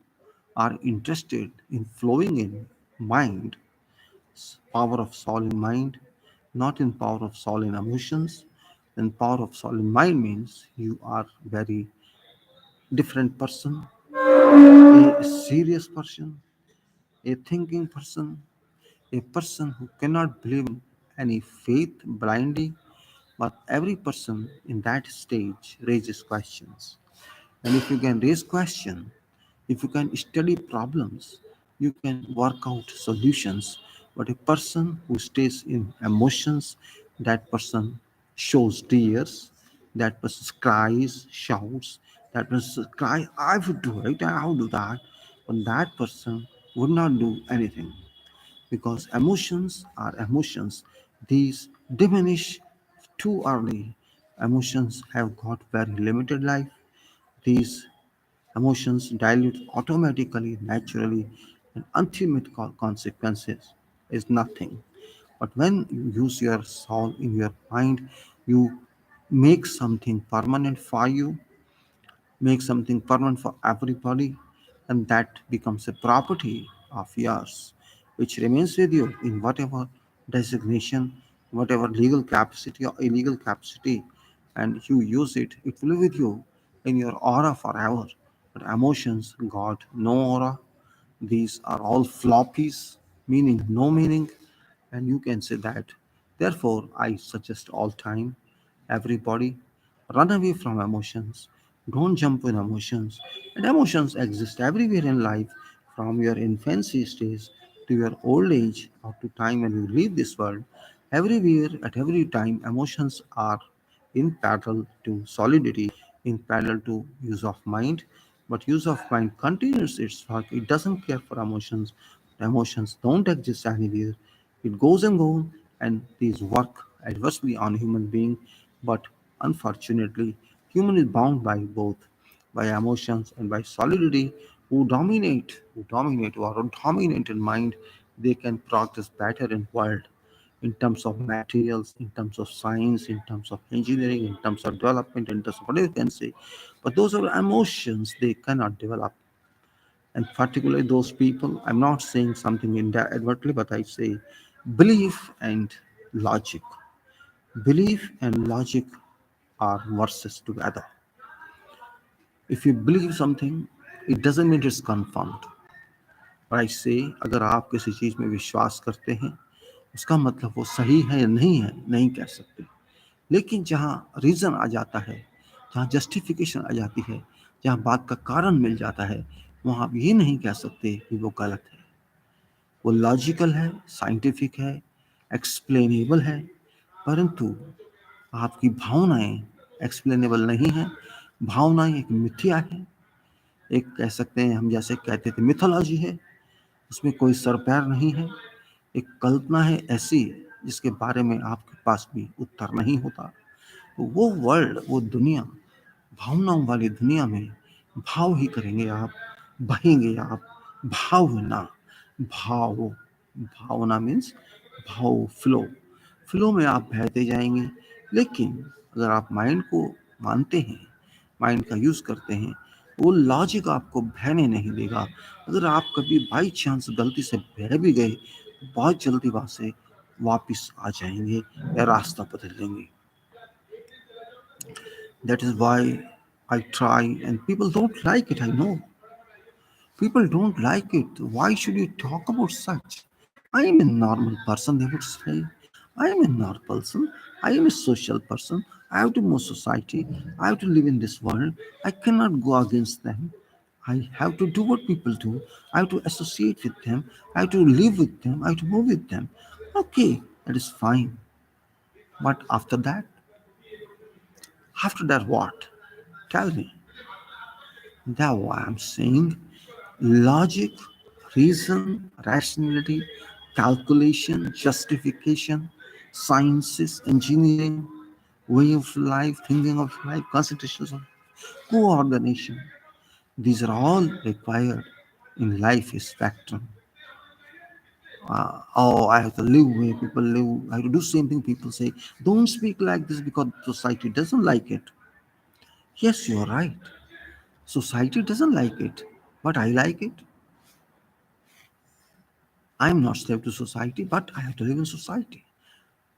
are interested in flowing in mind, power of soul in mind, not in power of soul in emotions, then power of soul in mind means you are very different person, a serious person, a thinking person, a person who cannot believe in any faith blindly, but every person in that stage raises questions. And if you can raise question, if you can study problems, you can work out solutions. But a person who stays in emotions, that person shows tears, that person cries, shouts, that person cries, I would do it, I will do that. But that person would not do anything, because emotions are emotions. These diminish too early. Emotions have got very limited life. These emotions dilute automatically, naturally, and ultimate consequences is nothing. But when you use your soul in your mind, you make something permanent for you, make something permanent for everybody, and that becomes a property of yours, which remains with you in whatever designation, whatever legal capacity or illegal capacity, and you use it, it will be with you in your aura forever. But emotions got no aura. These are all floppies, meaning no meaning, and you can say that. Therefore, I suggest all time, everybody, run away from emotions. Don't jump in emotions. And emotions exist everywhere in life, from your infancy stage to your old age or to time when you leave this world. Everywhere, at every time, emotions are in parallel to solidity, in parallel to use of mind. But use of mind continues its work. It doesn't care for emotions. Emotions don't exist anywhere. It goes and goes, and these work adversely on human being. But unfortunately, human is bound by both, by emotions and by solidity. Who are dominant in mind, they can progress better in world, in terms of materials, in terms of science, in terms of engineering, in terms of development, in terms of whatever you can say. But those are emotions they cannot develop. And particularly those people, I'm not saying something inadvertently, but I say belief and logic. Belief and logic are verses together. If you believe something, it doesn't mean it's confirmed. और ऐसे अगर आप किसी चीज़ में विश्वास करते हैं, उसका मतलब वो सही है या नहीं है, नहीं कह सकते। लेकिन जहाँ रीज़न आ जाता है, जहाँ जस्टिफिकेशन आ जाती है, जहाँ बात का कारण मिल जाता है, वहाँ आप ये नहीं कह सकते कि वो गलत है। वो लॉजिकल है, साइंटिफिक है, एक्सप्लेनेबल है, परंतु आपकी भावनाएं एक्सप्लेनेबल नहीं है। भावनाएं एक मिथ्या है, एक कह सकते हैं, हम जैसे कहते थे मिथोलॉजी है, उसमें कोई सर पैर नहीं है। एक कल्पना है ऐसी जिसके बारे में आपके पास भी उत्तर नहीं होता। तो वो वर्ल्ड, वो दुनिया, भावनाओं वाली दुनिया में भाव ही करेंगे आप, बहेंगे आप। भावना, भाव, भावना मीन्स भाव, फ्लो, फ्लो में आप बहते जाएंगे। लेकिन अगर आप माइंड को मानते हैं, माइंड का यूज़ करते हैं, वो लॉजिक आपको बहने नहीं देगा। अगर आप कभी बाई चांस गलती से बह भी गए, बहुत जल्दी वहाँ से वापस आ जाएंगे या रास्ता बदल लेंगे। That is why I try, and people don't like it. I know. People don't like it. Why should you talk about such? I am a normal person, they would say. I am a normal person. I am a social person. I have to move society. I have to live in this world. I cannot go against them. I have to do what people do. I have to associate with them. I have to live with them. I have to move with them. Okay, that is fine. But after that? After that, what? Tell me. That's why I'm saying logic, reason, rationality, calculation, justification, sciences, engineering, way of life, thinking of life, concentrations of coordination. These are all required in life is spectrum. Oh, I have to live where people live. I have to do same thing people say. Don't speak like this because society doesn't like it. Yes, you're right. Society doesn't like it, but I like it. I'm not slave to society, but I have to live in society.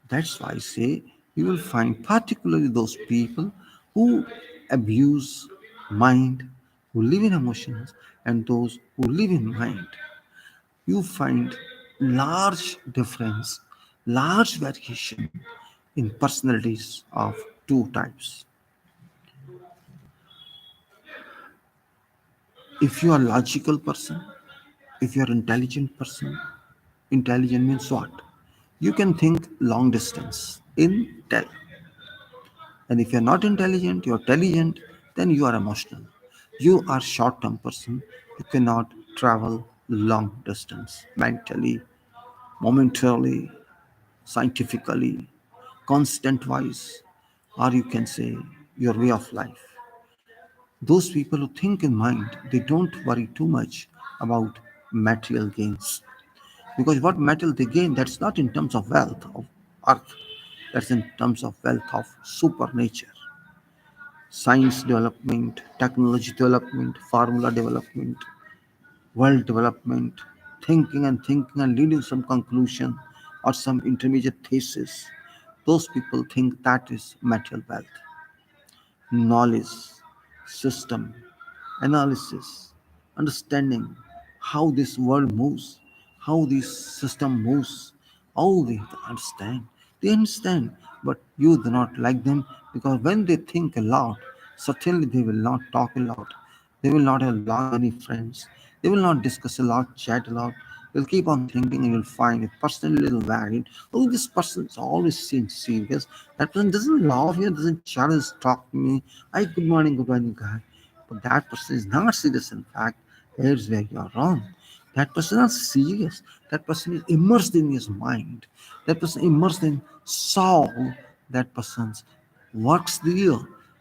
That's why I say you will find particularly those people who abuse mind, who live in emotions, and those who live in mind. You find large difference, large variation in personalities of two types. If you are logical person, if you are intelligent person, intelligent means what? You can think long distance. And if you're not intelligent, you're intelligent, then you are emotional. You are short-term person. You cannot travel long distance mentally, momentarily, scientifically, constant wise, or you can say your way of life. Those people who think in mind, they don't worry too much about material gains. Because what material they gain, that's not in terms of wealth of earth, that's in terms of wealth of supernature. Science development, technology development, formula development, world development, thinking and leading some conclusion or some intermediate thesis. Those people think that is material wealth. Knowledge, system, analysis, understanding how this world moves, how this system moves. All they have to understand. They understand, but you do not like them because when they think a lot, certainly they will not talk a lot. They will not have long many friends. They will not discuss a lot, chat a lot. You'll keep on thinking and you'll find a person a little worried. Oh, this person is always seems serious. That person doesn't laugh here, doesn't challenge, talk to me. Hi, good morning, guy. But that person is not serious. In fact, here's where you are wrong. That person is not serious. That person is immersed in his mind. That person immersed in soul. That person's works there.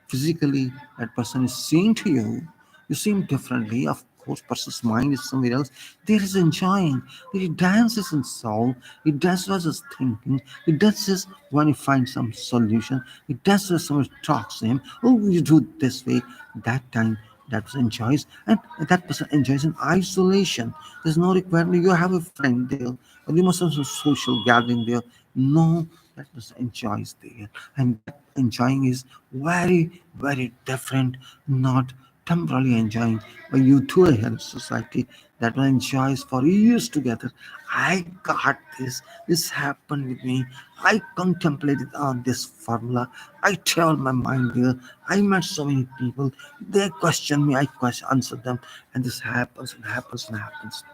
Physically, that person is seeing to you. You see him differently. Of course, person's mind is somewhere else. There is enjoying. He dances in soul. He dances his thinking. He dances when he finds some solution. He dances when someone talks to him. Oh, you do it this way. That time, that person enjoys, and that person enjoys in isolation. There's no requirement. You have a friend there, or you must have some social gathering there. No, that person enjoys there, and that enjoying is very, very different, not temporarily enjoying, but you too have a society that will enjoys for years together. I got this. This happened with me. I contemplated on this formula. I traveled my mind there. I met so many people. They question me. I answer them, and this happens and happens and happens.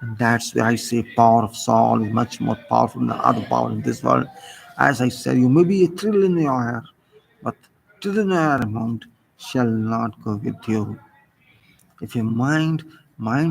And that's why I say power of soul is much more powerful than other power in this world. As I said, you may be a trillionaire, but trillionaire amount shall not go with you. If your mind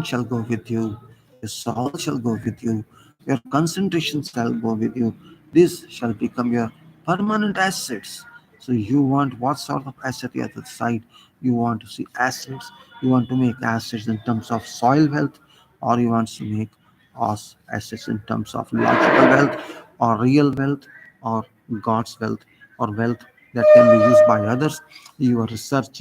shall go with you, your soul shall go with you, your concentration shall go with you. This shall become your permanent assets. So you want what sort of asset you have to decide? You want to see assets, you want to make assets in terms of soil wealth, or you want to make us assets in terms of logical wealth or real wealth or God's wealth or wealth that can be used by others. Your research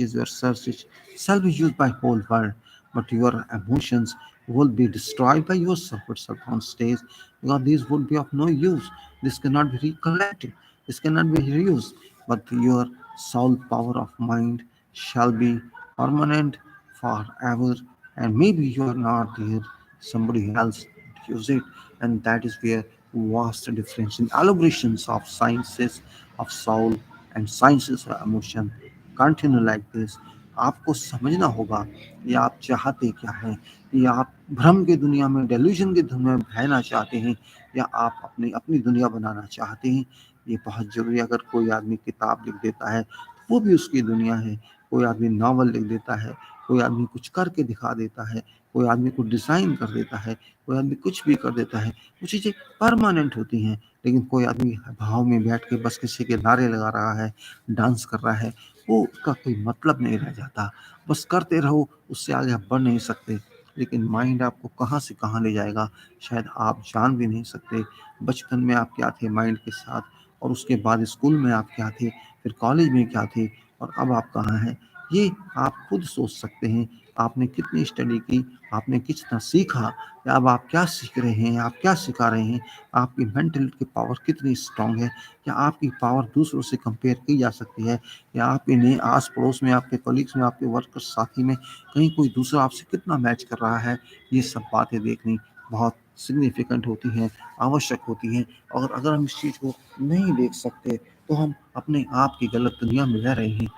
shall be used by whole world, but your emotions will be destroyed by yourself itself on stage because these would be of no use. This cannot be recollected. This cannot be reused. But your soul power of mind shall be permanent forever, and maybe you are not there, somebody else use it, and that is where vast difference in elaborations of sciences of soul and sciences of emotion continue like this. आपको समझना होगा ये आप चाहते क्या हैं, ये आप भ्रम की दुनिया में डेल्यूजन की दुनिया में बहना चाहते हैं या आप अपनी अपनी दुनिया बनाना चाहते हैं। ये बहुत जरूरी है। अगर कोई आदमी किताब लिख देता है वो भी उसकी दुनिया है, कोई आदमी नावल लिख देता है, कोई आदमी कुछ करके दिखा देता है, कोई आदमी कुछ डिज़ाइन कर देता है, कोई आदमी कुछ भी कर देता है, वो चीज़ें परमानेंट होती हैं। लेकिन कोई आदमी भाव में बैठ के बस किसी के नारे लगा रहा है, डांस कर रहा है, वो उसका कोई मतलब नहीं रह जाता। बस करते रहो, उससे आगे आप बढ़ नहीं सकते। लेकिन माइंड आपको कहाँ से कहाँ ले जाएगा शायद आप जान भी नहीं सकते। बचपन में आप क्या थे माइंड के साथ, और उसके बाद स्कूल में आप क्या थे, फिर कॉलेज में क्या थे, और अब आप कहाँ हैं, ये आप खुद सोच सकते हैं। आपने कितनी स्टडी की, आपने कितना सीखा, या अब आप क्या सीख रहे हैं, आप क्या सिखा रहे हैं, आपकी मेंटलिटी की पावर कितनी स्ट्रांग है, या आपकी पावर दूसरों से कंपेयर की जा सकती है, या आपके नए आस पड़ोस में, आपके कलीग्स में, आपके वर्कर साथी में कहीं कोई दूसरा आपसे कितना मैच कर रहा है। ये सब बातें देखनी बहुत सिग्निफिकेंट होती हैं, आवश्यक होती हैं। और अगर हम इस चीज़ को नहीं देख सकते तो हम अपने आप की गलत दुनिया में रह रहे हैं।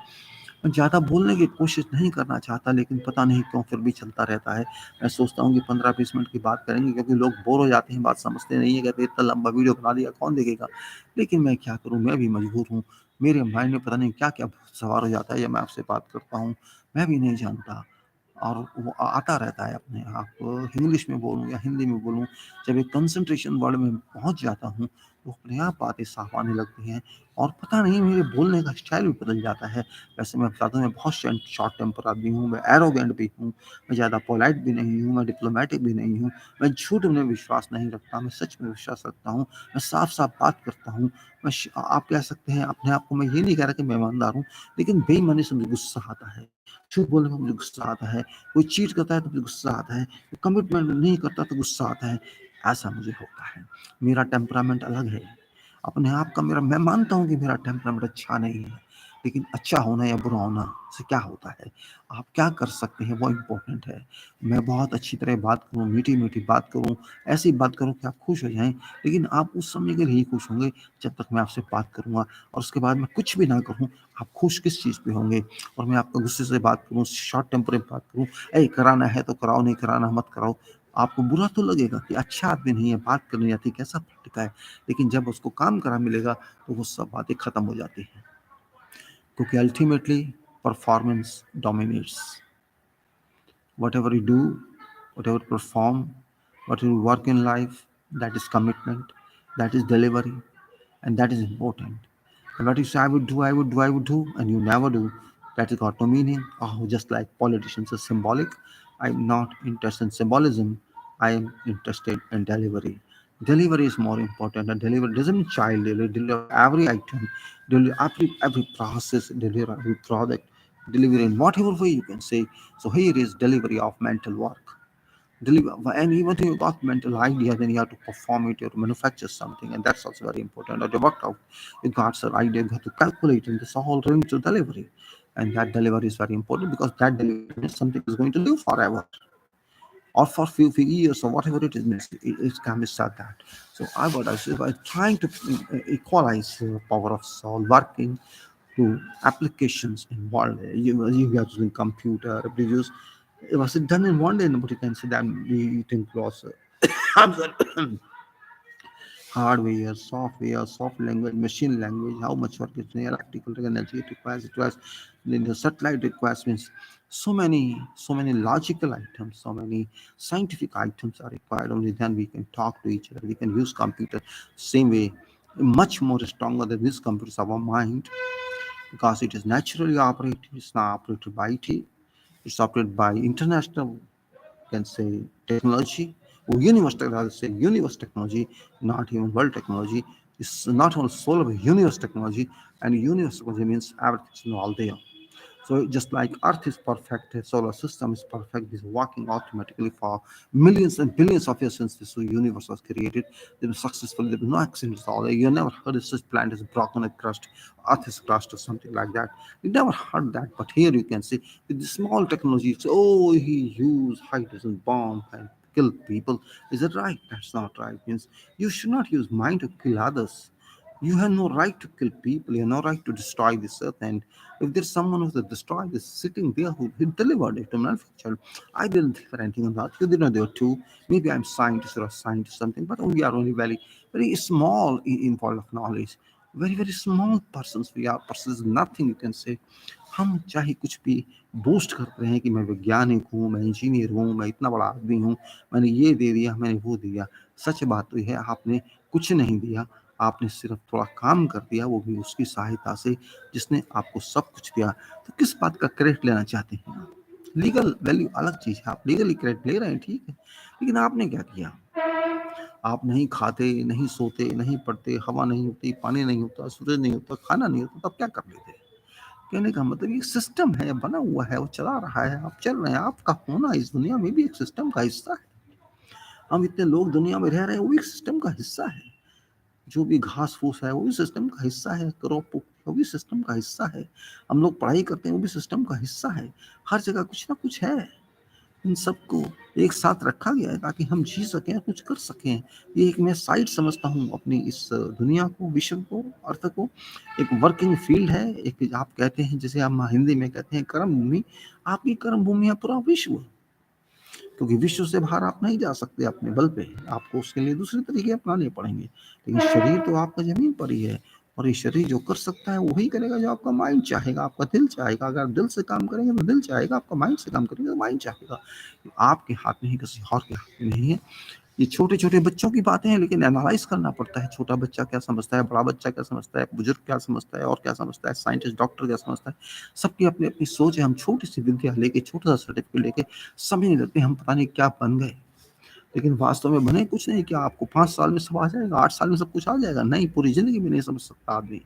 मैं ज़्यादा बोलने की कोशिश नहीं करना चाहता, लेकिन पता नहीं क्यों फिर भी चलता रहता है। मैं सोचता हूँ कि 15-20 मिनट की बात करेंगे, क्योंकि लोग बोर हो जाते हैं, बात समझते नहीं है, कहते इतना लंबा वीडियो बना दिया कौन देखेगा। लेकिन मैं क्या करूँ, मैं भी मजबूर हूँ। मेरे माइंड में पता नहीं क्या-क्या सवार हो जाता है जब मैं आपसे बात करता हूँ, मैं भी नहीं जानता। और वो आता रहता है अपने आप, इंग्लिश में बोलूँ या हिंदी में बोलूँ, जब एक कंसंट्रेशन वर्ड में पहुँच जाता हूँ, तो अपने आप बातें साफ आने लगती हैं, और पता नहीं मेरे बोलने का स्टाइल भी बदल जाता है। वैसे मैं बताता हूँ, मैं बहुत शॉर्ट टेम्पर आदमी हूँ, मैं एरोगेंट भी हूँ, मैं ज़्यादा पोलाइट भी नहीं हूँ, मैं डिप्लोमेटिक भी नहीं हूँ, मैं झूठ में विश्वास नहीं रखता, मैं सच में विश्वास रखता हूँ, मैं साफ-साफ बात करता हूँ। आप कह सकते हैं अपने आप को, मैं ये नहीं कह रहा कि मैं ईमानदार हूँ, लेकिन बेईमानी से मुझे गुस्सा आता है, झूठ बोलने में मुझे गुस्सा आता है, कोई चीट करता है तो मुझे गुस्सा आता है, कोई कमिटमेंट नहीं करता तो गुस्सा आता है। ऐसा मुझे होता है। मेरा टेम्परामेंट अलग है। अपने आप का मेरा, मैं मानता हूँ कि मेरा टेम्परामेंट अच्छा नहीं है, लेकिन अच्छा होना या बुरा होना से क्या होता है? आप क्या कर सकते हैं वो इम्पोर्टेंट है। मैं बहुत अच्छी तरह बात करूँ, मीठी-मीठी बात करूँ, ऐसी बात करूँ कि आप खुश हो जाएँ, लेकिन आप उस समय के लिए ही खुश होंगे जब तक मैं आपसे बात करूँगा, और उसके बाद मैं कुछ भी ना कहूँ, आप खुश किस चीज़ पे होंगे? और मैं आपको गुस्से से बात करूँ, शॉर्ट टेम्पर में बात करूँ, "ऐ कराना है तो कराओ, नहीं कराना मत कराओ।" आपको बुरा तो लगेगा कि अच्छा आदमी नहीं है, बात करनी आती, कैसा पढ़ता है। लेकिन जब उसको काम करा मिलेगा तो वो सब बातें खत्म हो जाती हैं, क्योंकि ultimately performance dominates. Whatever you do, whatever you perform, whatever you work in life, that is commitment, that is delivery, and that is important. And what you say, I would do, and you never do, that has got no meaning. Oh, just like politicians are symbolic. I'm not interested in symbolism. I am interested in delivery. Delivery is more important, and delivery doesn't mean child delivery. Deliver every item, deliver every process, deliver every product, delivery in whatever way you can say. So here is delivery of mental work. Deliver, and even if you got mental idea, then you have to perform it, you have to manufacture something, and that's also very important. Or you worked out, you got some idea, you have to calculate, and this all linked to delivery. And that delivery is very important because that delivery means something is going to live forever or for few years or whatever it is means it can be said that. So I would say by trying to equalize the power of soul working to applications in one day. You are using computer, reviews. It was done in one day, nobody can say that we think loss. I'm sorry. Hardware, software, soft language, machine language, how much work is there, electrical energy it requires, then the satellite requires means so many logical items, so many scientific items are required. Only then we can talk to each other. We can use computer same way, much more stronger than this computer is our mind because it is naturally operated. It's not operated by IT. It's operated by international can say technology or universe technology, say universe technology, not even world technology. It's not only solar but universe technology, and universe technology means everything's all there. So just like Earth is perfect, the solar system is perfect, is working automatically for millions and billions of years since this universe was created. They were successful, there were no accidents at all. You never heard of such planet is broken and crushed, Earth is crushed or something like that. You never heard that. But here you can see with the small technology, it's oh he used hydrogen bomb and kill people. Is it right? That's not right. Means you should not use mind to kill others. You have no right to kill people. You have no right to destroy this earth. And if there's someone who's destroyed this sitting there who delivered it to manufacture, I didn't deliver anything on that. You didn't do it too. Maybe I'm scientist or a scientist something, but we are only very small in world of knowledge. Very small persons we are. Persons nothing you can say. हम चाहे कुछ भी boost करते हैं कि मैं वैज्ञानिक हूँ, मैं इंजीनियर हूँ, मैं इतना बड़ा आदमी हूँ, मैंने ये दे दिया, मैंने वो दिया। सच बात तो यह है आपने कुछ नहीं दिया, आपने सिर्फ थोड़ा काम कर दिया, वो भी उसकी सहायता से जिसने आपको सब कुछ दिया। तो किस बात का क्रेडिट लेना चाहते हैं आप? लीगल वैल्यू अलग चीज़ है, आप लीगली क्रेडिट ले रहे हैं ठीक है, लेकिन आपने क्या किया? आप नहीं खाते, नहीं सोते, नहीं पढ़ते, हवा नहीं होती, पानी नहीं होता, सूरज नहीं होता, खाना नहीं होता, तब क्या कर लेते? कहने का मतलब ये सिस्टम है, बना हुआ है, वो चला रहा है, आप चल रहे हैं, आपका होना इस दुनिया में भी एक सिस्टम का हिस्सा है। हम इतने लोग दुनिया में रह रहे हैं, वो भी एक सिस्टम का हिस्सा है। जो भी घास फूस है वो भी सिस्टम का हिस्सा है, क्रॉप वो भी सिस्टम का हिस्सा है, हम लोग पढ़ाई करते हैं वो भी सिस्टम का हिस्सा है। हर जगह कुछ ना कुछ है। इन सबको एक साथ रखा गया है ताकि हम जी सकें, कुछ कर सकें। ये एक मैं साइड समझता हूँ अपनी इस दुनिया को, विश्व को, अर्थ को। एक वर्किंग फील्ड है, एक आप कहते हैं जैसे हम हिंदी में कहते हैं कर्म भूमि। आपकी कर्म भूमि है पूरा विश्व, क्योंकि विश्व से बाहर आप नहीं जा सकते अपने बल पे, आपको उसके लिए दूसरे तरीके अपनाने पड़ेंगे। लेकिन शरीर तो आपका जमीन पर ही है, और ये शरीर जो कर सकता है वही करेगा जो आपका माइंड चाहेगा, आपका दिल चाहेगा। अगर आप दिल से काम करेंगे तो दिल चाहेगा, आपका माइंड से काम करेंगे तो माइंड चाहेगा। आपके हाथ में ही, किसी और के हाथ में नहीं है। ये छोटे छोटे बच्चों की बातें हैं, लेकिन एनालाइज करना पड़ता है। छोटा बच्चा क्या समझता है, बड़ा बच्चा क्या समझता है, बुजुर्ग क्या समझता है और क्या समझता है, साइंटिस्ट डॉक्टर क्या समझता है। सबकी अपनी अपनी सोच है। हम छोटी सी विद्या लेके, छोटा सा सर्टिफिकेट लेके समझने लगते हैं हम पता नहीं क्या बन गए, लेकिन वास्तव में बने कुछ नहीं। क्या आपको 5 साल में सब आ जाएगा, 8 साल में सब कुछ आ जाएगा? नहीं, पूरी जिंदगी में नहीं समझ सकता आदमी।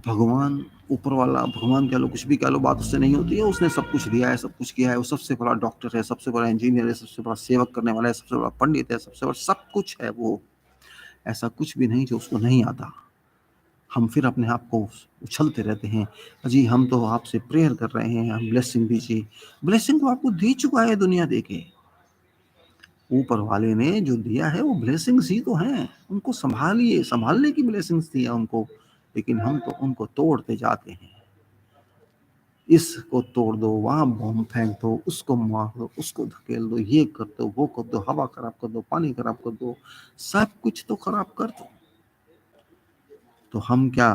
भगवान, ऊपर वाला भगवान कह लो, कुछ भी कह लो, बात उससे नहीं होती है। उसने सब कुछ दिया है, सब कुछ किया है। वो सबसे बड़ा डॉक्टर है, सबसे बड़ा इंजीनियर है, सबसे बड़ा सेवक करने वाला है, सबसे बड़ा पंडित है, सबसे बड़ा सब कुछ है वो। ऐसा कुछ भी नहीं जो उसको नहीं आता। हम फिर अपने आप को उछलते रहते हैं, जी हम तो आपसे प्रेयर कर रहे हैं, हम ब्लेसिंग दीजिए। ब्लेसिंग तो आपको दे चुका है दुनिया दे के। ऊपर वाले ने जो दिया है वो ब्लेसिंग्स ही तो हैं, उनको संभालिए, संभालने की ब्लेसिंग्स दी है उनको। लेकिन हम तो उनको तोड़ते जाते हैं। इसको तोड़ दो, वहां बम फेंक दो, उसको मार दो, उसको धकेल दो, ये कर दो, वो कर दो, हवा खराब कर दो, पानी खराब कर दो, सब कुछ तो खराब कर दो। तो हम क्या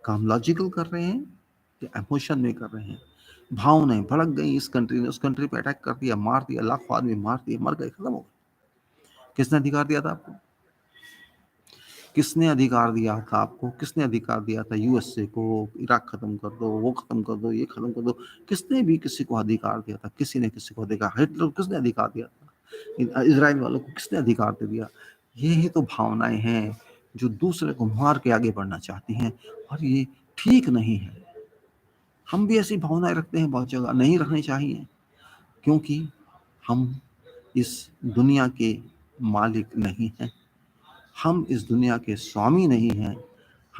काम लॉजिकल कर रहे हैं या इमोशन में कर रहे हैं? भावनाएं भड़क गई, इस कंट्री ने उस कंट्री पे अटैक कर दिया, मार दिया, लाखों आदमी मार दिए, मर गए, खत्म हो गए। किसने अधिकार दिया था आपको? किसने अधिकार दिया था आपको? किसने अधिकार दिया था यूएसए को, इराक खत्म कर दो, वो खत्म कर दो, ये खत्म कर दो? किसने भी किसी को अधिकार दिया था? किसी ने किसी को अधिकार, हिटलर को किसने अधिकार दिया था? इजराइल वालों को किसने अधिकार दे दिया? ये ही तो भावनाएं हैं जो दूसरे को मार के आगे बढ़ना चाहती हैं, और ये ठीक नहीं है। हम भी ऐसी भावनाएं रखते हैं, बहुत जगह नहीं रखनी चाहिए, क्योंकि हम इस दुनिया के मालिक नहीं हैं, हम इस दुनिया के स्वामी नहीं हैं,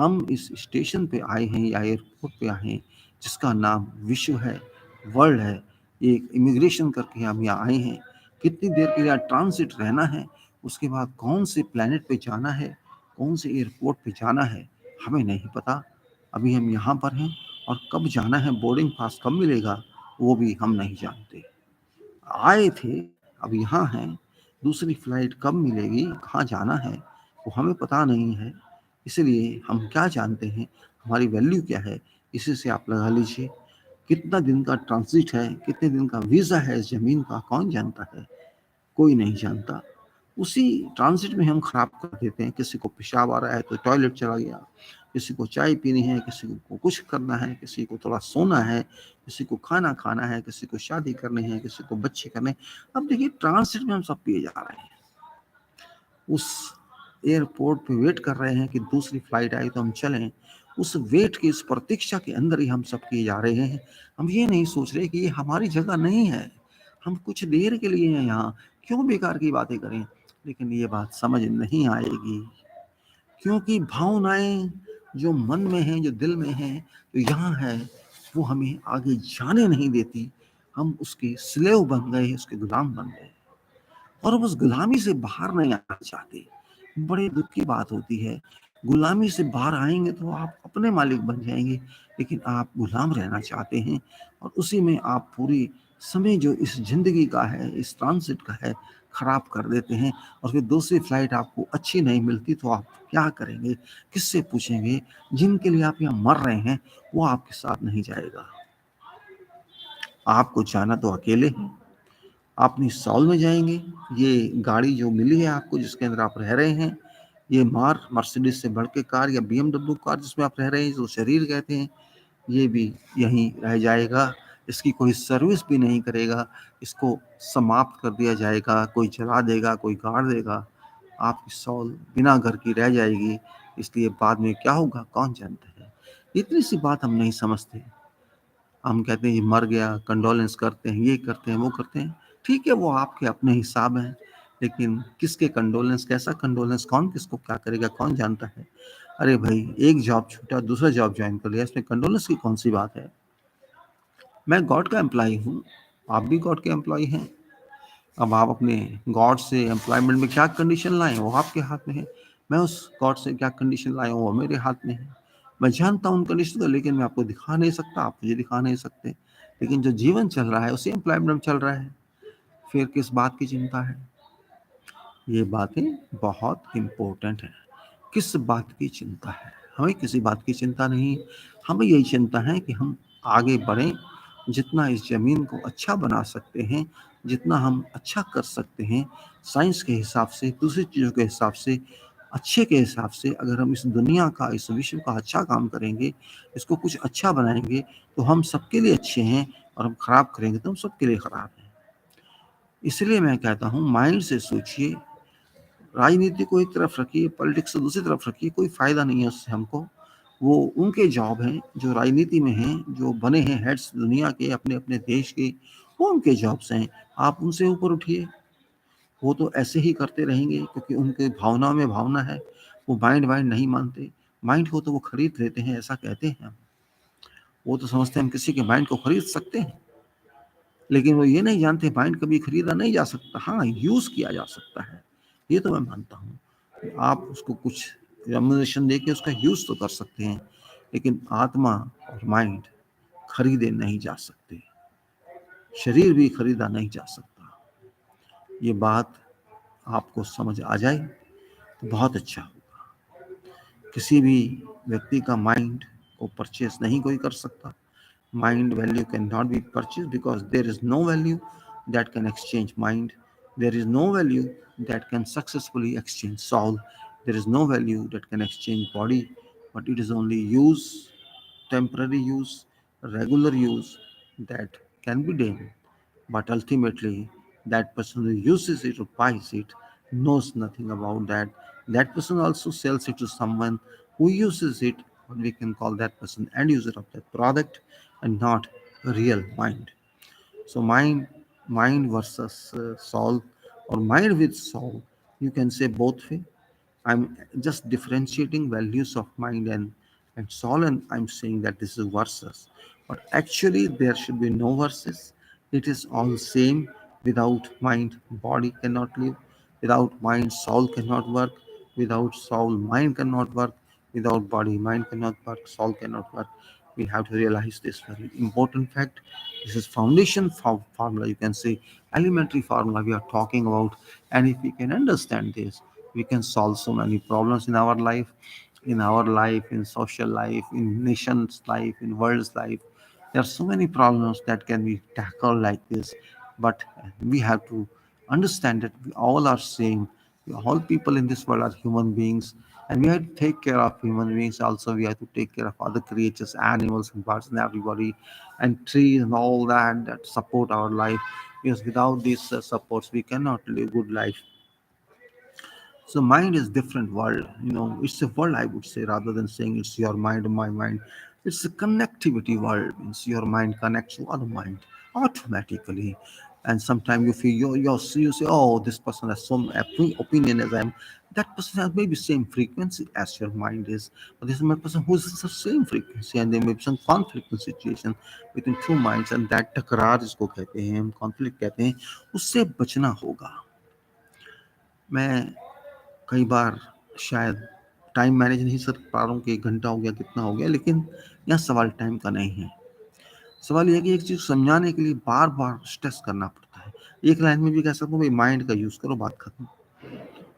हम इस स्टेशन पे आए हैं या एयरपोर्ट पे आए हैं जिसका नाम विश्व है, वर्ल्ड है, एक इमिग्रेशन करके हम यहाँ आए हैं। कितनी देर के लिए ट्रांसिट रहना है, उसके बाद कौन से प्लेनेट पे जाना है, कौन से एयरपोर्ट पे जाना है, हमें नहीं पता। अभी हम यहाँ पर हैं और कब जाना है, बोर्डिंग पास कब मिलेगा, वो भी हम नहीं जानते। आए थे, अब यहाँ हैं, दूसरी फ्लाइट कब मिलेगी, कहाँ जाना है, वो हमें पता नहीं है। इसलिए हम क्या जानते हैं, हमारी वैल्यू क्या है, इसी से आप लगा लीजिए। कितना दिन का ट्रांजिट है, कितने दिन का वीज़ा है इस ज़मीन का, कौन जानता है, कोई नहीं जानता। उसी ट्रांजिट में हम खराब कर देते हैं। किसी को पेशाब आ रहा है तो टॉयलेट चला गया, किसी को चाय पीनी है, किसी को कुछ करना है, किसी को थोड़ा सोना है, किसी को खाना खाना है, किसी को शादी करनी है, किसी को बच्चे करने। अब देखिए ट्रांजिट में हम सब पिए जा रहे हैं, उस एयरपोर्ट पे वेट कर रहे हैं कि दूसरी फ्लाइट आए तो हम चलें। उस वेट की, इस प्रतीक्षा के अंदर ही हम सब किए जा रहे हैं। हम ये नहीं सोच रहे कि ये हमारी जगह नहीं है, हम कुछ देर के लिए हैं यहाँ, क्यों बेकार की बातें करें। लेकिन ये बात समझ नहीं आएगी, क्योंकि भावनाएं जो मन में हैं, जो दिल में हैं, जो यहाँ है, वो हमें आगे जाने नहीं देती। हम उसके स्लेव बन गए, उसके गुलाम बन गए और अब उस गुलामी से बाहर नहीं आना चाहते। बड़े दुख की बात होती है, गुलामी से बाहर आएंगे तो आप अपने मालिक बन जाएंगे, लेकिन आप गुलाम रहना चाहते हैं और उसी में आप पूरी समय जो इस जिंदगी का है, इस ट्रांसिट का है, खराब कर देते हैं। और फिर दूसरी फ्लाइट आपको अच्छी नहीं मिलती तो आप क्या करेंगे, किससे पूछेंगे। जिनके लिए आप यहाँ मर रहे हैं वो आपके साथ नहीं जाएगा, आपको जाना तो अकेले हैं। आप अपनी सॉल में जाएंगे। ये गाड़ी जो मिली है आपको, जिसके अंदर आप रह रहे हैं, ये मर्सिडीज से बढ़ के कार या BMW कार जिसमें आप रह रहे हैं, जो शरीर कहते हैं, ये भी यहीं रह जाएगा। इसकी कोई सर्विस भी नहीं करेगा, इसको समाप्त कर दिया जाएगा, कोई जला देगा, कोई गाड़ देगा। आपकी सॉल बिना घर की रह जाएगी। इसलिए बाद में क्या होगा कौन जानता है। इतनी सी बात हम नहीं समझते। हम कहते हैं ये मर गया, कंडोलेंस करते हैं, ये करते हैं, वो करते हैं। ठीक है, वो आपके अपने हिसाब हैं, लेकिन किसके कंडोलेंस, कैसा कंडोलेंस, कौन किसको क्या करेगा, कौन जानता है। अरे भाई, एक जॉब छूटा, दूसरा जॉब ज्वाइन कर लिया, इसमें कंडोलेंस की कौन सी बात है। मैं गॉड का एम्प्लॉय हूँ, आप भी गॉड के एम्प्लॉय हैं। अब आप अपने गॉड से एम्प्लॉयमेंट में क्या कंडीशन लाएं, वो आपके हाथ में है। मैं उस गॉड से क्या कंडीशन लाया हूँ, वो मेरे हाथ में है। मैं जानता हूँ उन कंडीशन को, लेकिन मैं आपको दिखा नहीं सकता, आप मुझे दिखा नहीं सकते। लेकिन जो जीवन चल रहा है उसी एम्प्लॉयमेंट में चल रहा है, फिर किस बात की चिंता है। ये बातें बहुत इम्पोर्टेंट हैं। किस बात की चिंता है, हमें किसी बात की चिंता नहीं। हमें यही चिंता है कि हम आगे बढ़ें, जितना इस ज़मीन को अच्छा बना सकते हैं, जितना हम अच्छा कर सकते हैं, साइंस के हिसाब से, दूसरी चीज़ों के हिसाब से, अच्छे के हिसाब से, अगर हम इस दुनिया का, इस विश्व का अच्छा काम करेंगे, इसको कुछ अच्छा बनाएंगे, तो हम सबके लिए अच्छे हैं। और हम खराब करेंगे तो हम सबके लिए खराब हैं। इसलिए मैं कहता हूँ, माइंड से सोचिए। राजनीति को एक तरफ रखिए, पॉलिटिक्स को दूसरी तरफ रखिए, कोई फायदा नहीं है उससे हमको। वो उनके जॉब हैं जो राजनीति में हैं, जो बने हैं हेड्स दुनिया के, अपने अपने देश के, वो उनके जॉब्स हैं। आप उनसे ऊपर उठिए। वो तो ऐसे ही करते रहेंगे क्योंकि उनके भावना में भावना है। वो माइंड वाइंड नहीं मानते। माइंड को तो वो खरीद लेते हैं, ऐसा कहते हैं हम। वो तो समझते हैं हम किसी के माइंड को खरीद सकते हैं, लेकिन वो ये नहीं जानते माइंड कभी खरीदा नहीं जा सकता। हाँ, यूज किया जा सकता है, ये तो मैं मानता हूँ। आप उसको कुछ रेम्युनरेशन दे के उसका यूज तो कर सकते हैं, लेकिन आत्मा और माइंड खरीदे नहीं जा सकते, शरीर भी खरीदा नहीं जा सकता। ये बात आपको समझ आ जाए तो बहुत अच्छा होगा। किसी भी व्यक्ति का माइंड को परचेस नहीं कोई कर सकता। Mind value cannot be purchased because there is no value that can exchange mind. There is no value that can successfully exchange soul. There is no value that can exchange body, but it is only use, temporary use, regular use that can be done. But ultimately, that person who uses it or buys it knows nothing about that. That person also sells it to someone who uses it, but we can call that person end user of that product and not a real mind. So mind versus soul, or mind with soul, you can say both way. I'm just differentiating values of mind and soul, and I'm saying that this is verses. But actually, there should be no verses. It is all same. Without mind, body cannot live. Without mind, soul cannot work. Without soul, mind cannot work. Without body, mind cannot work. Soul cannot work. We have to realize this very important fact. This is foundation formula. You can say elementary formula we are talking about, and if we can understand this, we can solve so many problems in our life, in social life, in nation's life, in world's life. There are so many problems that can be tackled like this, but we have to understand that we all are same. All people in this world are human beings, and we have to take care of human beings. Also, we have to take care of other creatures, animals, and birds, and everybody, and trees, and all that support our life. Because without these supports, we cannot live good life. So mind is different world. It's a world, I would say, rather than saying it's your mind or my mind. It's a connectivity world. Means your mind connects to other mind automatically. And sometimes you feel you say, oh, this person has some opinion as I am. That person has maybe same frequency as your mind is, but there's another person who's the same frequency, and there may be some conflict in situation between two minds, and that टकरार जिसको कहते हैं हम conflict कहते हैं, उससे बचना होगा. मैं कई बार शायद टाइम मैनेज नहीं कर पा रहा हूँ कि 1 घंटा हो गया, कितना हो गया, लेकिन यहाँ सवाल टाइम का नहीं है। सवाल ये है कि एक चीज़ समझाने के लिए बार-बार स्ट्रेस करना पड़ता है। एक लाइन में भी कह सकता हूँ भई माइंड का यूज़ करो, बात खत्म।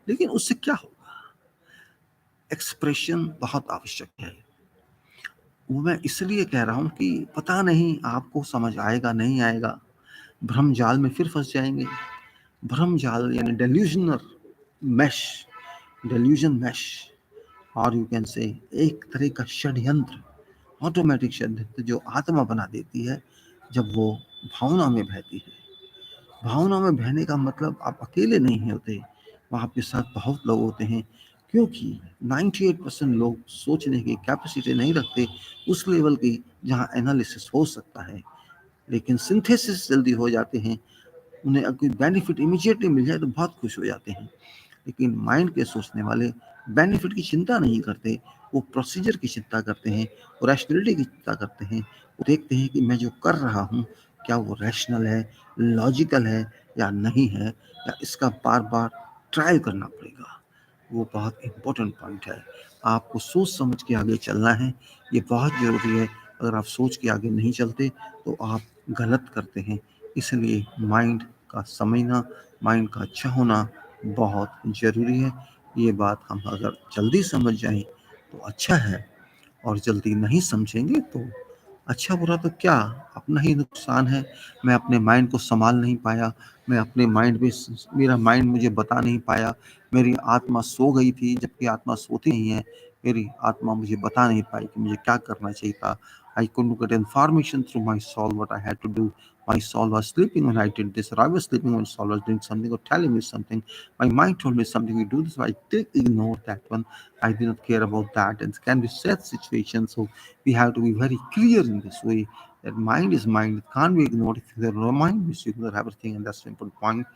लेकिन उससे क्या होगा? एक्सप्रेशन बहुत आवश्यक है। वो मैं इसलिए कह रहा हूँ कि पता नहीं आपको समझ आएगा, नहीं आएगा। भ्रम जाल में फिर फँस जाएँगे। भ्रम जाल यानी मैश डेल्यूजन मैश, और यू कैन से एक तरह का षड्यंत्र, ऑटोमेटिक षड्यंत्र जो आत्मा बना देती है जब वो भावना में बहती है। भावना में बहने का मतलब आप अकेले नहीं होते, वहाँ आपके साथ बहुत लोग होते हैं, क्योंकि 98% लोग सोचने की कैपेसिटी नहीं रखते उस लेवल की जहाँ एनालिसिस हो सकता है, लेकिन सिंथेसिस जल्दी हो जाते हैं। उन्हें अगर कोई बेनिफिट इमीडिएटली मिल जाए तो बहुत खुश हो जाते हैं, लेकिन माइंड के सोचने वाले बेनिफिट की चिंता नहीं करते, वो प्रोसीजर की चिंता करते हैं, वो रैशनैलिटी की चिंता करते हैं। वो देखते हैं कि मैं जो कर रहा हूँ क्या वो रैशनल है, लॉजिकल है या नहीं है, या इसका बार-बार ट्रायल करना पड़ेगा। वो बहुत इम्पोर्टेंट पॉइंट है। आपको सोच समझ के आगे चलना है, ये बहुत ज़रूरी है। अगर आप सोच के आगे नहीं चलते तो आप गलत करते हैं। इसलिए माइंड का समझना, माइंड का अच्छा होना बहुत ज़रूरी है। ये बात हम अगर जल्दी समझ जाएँ तो अच्छा है, और जल्दी नहीं समझेंगे तो अच्छा बुरा तो क्या, अपना ही नुकसान है। मैं अपने माइंड को सँभाल नहीं पाया, मैं अपने माइंड पे मेरा माइंड मुझे बता नहीं पाया, मेरी आत्मा सो गई थी जबकि आत्मा सोती नहीं है। मेरी आत्मा मुझे बता नहीं पाई कि मुझे क्या करना चाहिए था। I couldn't get information through my soul what I had to do. My soul was sleeping when I did this, or I was sleeping when soul was doing something or telling me something. My mind told me something, we do this, I did ignore that one. I did not care about that. And it can be sad situation. So we have to be very clear in this way that mind is mind. It can't be ignored. If you ignore mind, you ignore everything, and that's the important point.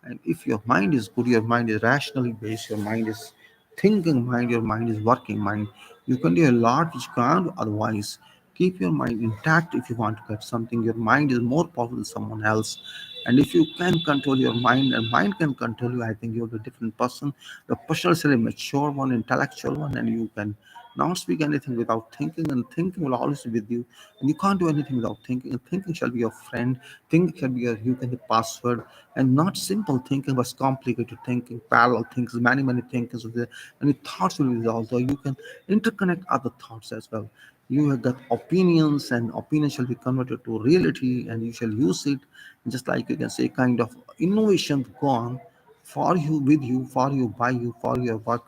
And if your mind is good, your mind is rationally based, your mind is thinking mind, your mind is working mind, you can do a lot which you can't do otherwise. Keep your mind intact if you want to get something. Your mind is more powerful than someone else. And if you can control your mind and mind can control you, I think you're a different person. The person is a mature one, intellectual one, and you can not speak anything without thinking, and thinking will always be with you. And you can't do anything without thinking, and thinking shall be your friend. Thinking shall be your you can the password, and not simple thinking, but complicated thinking, parallel thinkings, many thinkings, and your thoughts will be resolved. So you can interconnect other thoughts as well. You have got opinions, and opinions shall be converted to reality, and you shall use it. Just like you can say, kind of innovation gone for you, with you, for you, by you, for your work,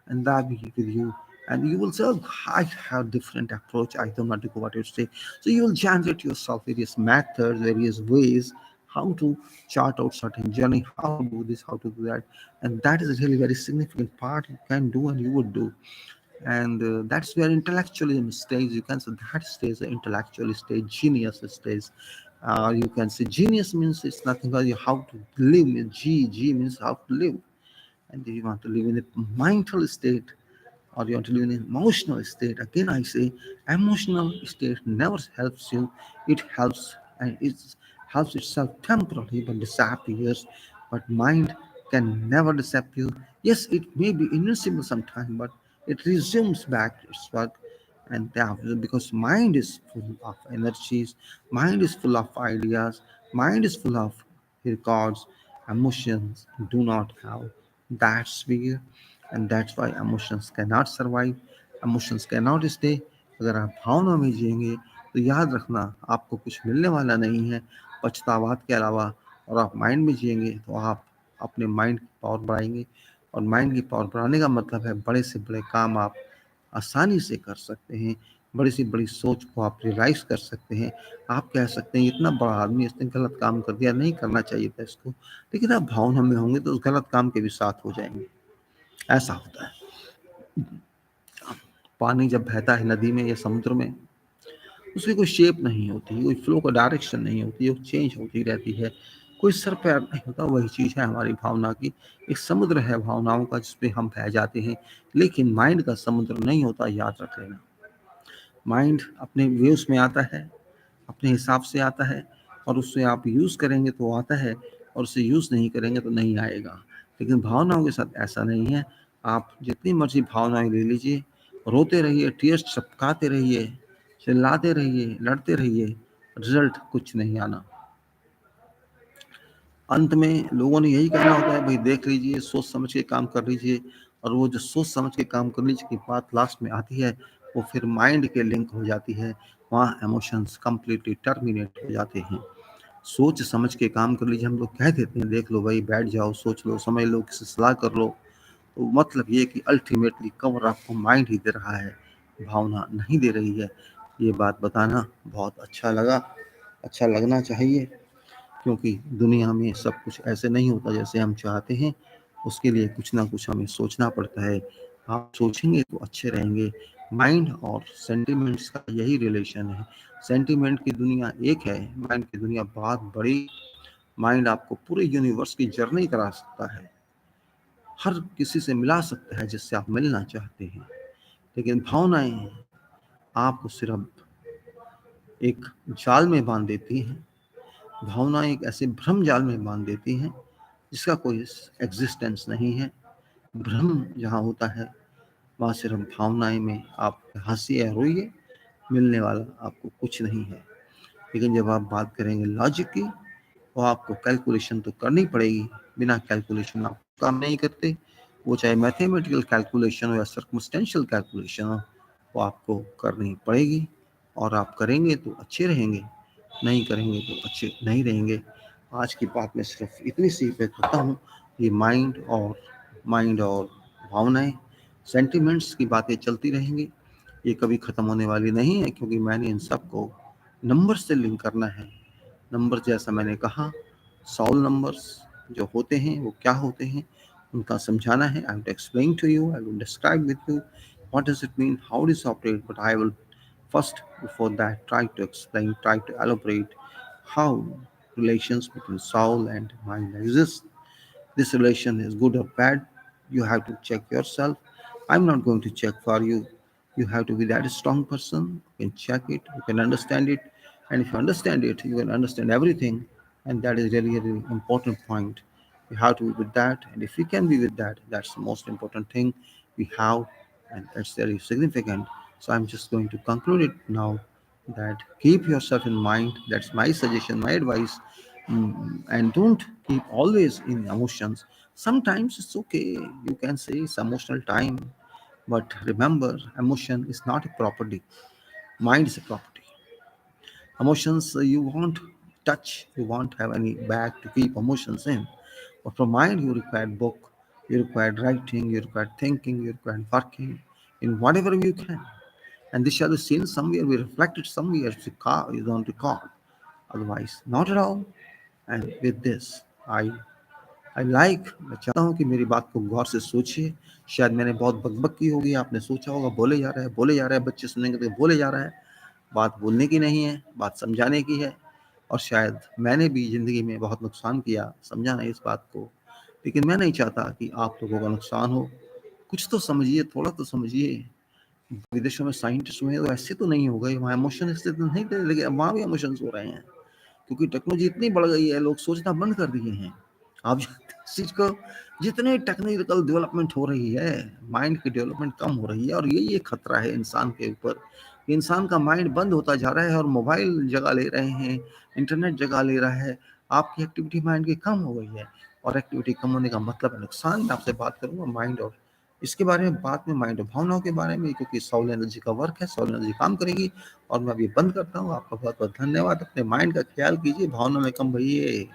and that be with you. And you will say, "Oh, I have different approach. I don't want to go what you say." So you will generate yourself various methods, various ways how to chart out certain journey, how to do this, how to do that, and that is really very significant part you can do and you would do. And that's where intellectualism stays. You can say that stays the intellectual stage, genius stays. You can say genius means it's nothing but how to live. G means how to live. And do you want to live in a mindful state, or you want to live in an emotional state? Again, I say emotional state never helps you. It helps, and it helps itself temporarily but disappears. But mind can never disappear. Yes, it may be invincible sometime, but it resumes back its work. And because mind is full of energies, mind is full of ideas, mind is full of records, emotions do not have that sphere. And that's why emotions cannot survive, emotions cannot stay. अगर आप भावना में जिएंगे तो याद रखना आपको कुछ मिलने वाला नहीं है पछतावात के अलावा। और आप माइंड में जिएंगे तो आप अपने माइंड की पावर बढ़ाएंगे। और माइंड की पावर बढ़ाने का मतलब है बड़े से बड़े काम आप आसानी से कर सकते हैं। बड़ी से बड़ी सोच को आप रियलाइज कर सकते हैं। आप कह सकते हैं इतना बड़ा आदमी इसने गलत काम कर दिया, नहीं करना चाहिए था इसको, लेकिन आप भावना में होंगे तो उस गलत काम के भी साथ हो जाएंगे। ऐसा होता है। पानी जब बहता है नदी में या समुद्र में, उसकी कोई शेप नहीं होती, कोई फ्लो का डायरेक्शन नहीं होती, वो चेंज होती रहती है, कोई सर पैर नहीं होता। वही चीज़ है हमारी भावना की। एक समुद्र है भावनाओं का जिसपे हम बह जाते हैं, लेकिन माइंड का समुद्र नहीं होता, याद रख लेना। माइंड अपने वेव्स में आता है, अपने हिसाब से आता है, और उससे आप यूज़ करेंगे तो आता है, और उसे यूज़ नहीं करेंगे तो नहीं आएगा। लेकिन भावनाओं के साथ ऐसा नहीं है। आप जितनी मर्जी भावनाएं ले लीजिए, रोते रहिए, टीयर्स टपकाते रहिए, चिल्लाते रहिए, लड़ते रहिए, रिजल्ट कुछ नहीं आना। अंत में लोगों ने यही कहना होता है, भाई देख लीजिए, सोच समझ के काम कर लीजिए। और वो जो सोच समझ के काम कर लीजिए की बात लास्ट में आती है, वो फिर माइंड के लिंक हो जाती है। वहाँ इमोशंस कंप्लीटली टर्मिनेट हो जाते हैं। सोच समझ के काम कर लीजिए, हम लोग कह देते हैं देख लो भाई, बैठ जाओ, सोच लो, समझ लो, किसी से सलाह कर लो। तो मतलब ये कि अल्टीमेटली कवर आपको माइंड ही दे रहा है, भावना नहीं दे रही है। ये बात बताना बहुत अच्छा लगा, अच्छा लगना चाहिए, क्योंकि दुनिया में सब कुछ ऐसे नहीं होता जैसे हम चाहते हैं। उसके लिए कुछ ना कुछ हमें सोचना पड़ता है। आप सोचेंगे तो अच्छे रहेंगे। माइंड और सेंटिमेंट्स का यही रिलेशन है। सेंटिमेंट की दुनिया एक है, माइंड की दुनिया बहुत बड़ी। माइंड आपको पूरे यूनिवर्स की जर्नी करा सकता है, हर किसी से मिला सकता है जिससे आप मिलना चाहते हैं। लेकिन भावनाएं आपको सिर्फ एक जाल में बांध देती हैं। भावनाएं एक ऐसे भ्रम जाल में बांध देती हैं जिसका कोई एग्जिस्टेंस नहीं है। भ्रम जहाँ होता है वहाँ सिर्फ भावनाएं में आप हंसिए या रोइए, मिलने वाला आपको कुछ नहीं है। लेकिन जब आप बात करेंगे लॉजिक की, तो आपको कैलकुलेशन तो करनी पड़ेगी। बिना कैलकुलेशन आप काम नहीं करते। वो चाहे मैथमेटिकल कैलकुलेशन हो या सर्कमस्टेंशियल कैलकुलेशन हो, वो आपको करनी पड़ेगी। और आप करेंगे तो अच्छे रहेंगे, नहीं करेंगे तो अच्छे नहीं रहेंगे। आज की बात में सिर्फ इतनी सी बात करता हूँ। ये माइंड और भावनाएं, सेंटिमेंट्स की बातें चलती रहेंगी। ये कभी ख़त्म होने वाली नहीं है, क्योंकि मैंने इन सबको नंबर से लिंक करना है। नंबर जैसा मैंने कहा, सॉल नंबर्स जो होते हैं वो क्या होते हैं, उनका समझाना है। I will explain to you, I will describe with you what does it mean, how does it operate, but I will first, before that, try to explain, try to elaborate how relations between soul and mind exist. This relation is good or bad, you have to check yourself. I'm not going to check for you. You have to be that strong person who can check it, who can understand it. And if you understand it, you can understand everything. And that is really a really important point. You have to be with that. And if you can be with that, that's the most important thing we have. And that's very significant. So I'm just going to conclude it now, that keep yourself in mind. That's my suggestion, my advice. And don't keep always in emotions. Sometimes it's okay, you can say it's emotional time, but remember, emotion is not a property, mind is a property. Emotions, you won't touch, you won't have any bag to keep emotions in. But for mind, you require book, you require writing, you require thinking, you require working in whatever you can. And this shall be seen somewhere, we reflected somewhere, is on record. Otherwise, not at all. And with this, मैं चाहता हूँ कि मेरी बात को गौर से सोचिए। शायद मैंने बहुत बकबक की होगी, आपने सोचा होगा बोले जा रहा है, बोले जा रहा है, बच्चे सुनेंगे तो बोले जा रहा है। बात बोलने की नहीं है, बात समझाने की है। और शायद मैंने भी ज़िंदगी में बहुत नुकसान किया, समझा नहीं इस बात को। लेकिन मैं नहीं चाहता कि आप लोगों का नुकसान हो। कुछ तो समझिए, थोड़ा तो समझिए। विदेशों में साइंटिस्ट हुए तो ऐसे तो नहीं हो गए, वहाँ इमोशन इससे तो नहीं थे, लेकिन वहाँ भी इमोशंस हो रहे हैं, क्योंकि टेक्नोलॉजी इतनी बढ़ गई है, लोग सोचना बंद कर दिए हैं। आप जानते हैं इस चीज को, जितने टेक्निकल डेवलपमेंट हो रही है, माइंड की डेवलपमेंट कम हो रही है, और यही एक खतरा है इंसान के ऊपर। इंसान का माइंड बंद होता जा रहा है और मोबाइल जगह ले रहे हैं, इंटरनेट जगह ले रहा है। आपकी एक्टिविटी माइंड की कम हो गई है, और एक्टिविटी कम होने का मतलब है नुकसान। मैं आपसे बात करूंगा माइंड और इसके बारे में, बात में माइंड और भावनाओं के बारे में, क्योंकि सोल एनर्जी का वर्क है, सोल एनर्जी काम करेगी। और मैं अभी बंद करता हूँ। आपका बहुत बहुत धन्यवाद। अपने माइंड का ख्याल कीजिए, भावना में कम रहिए।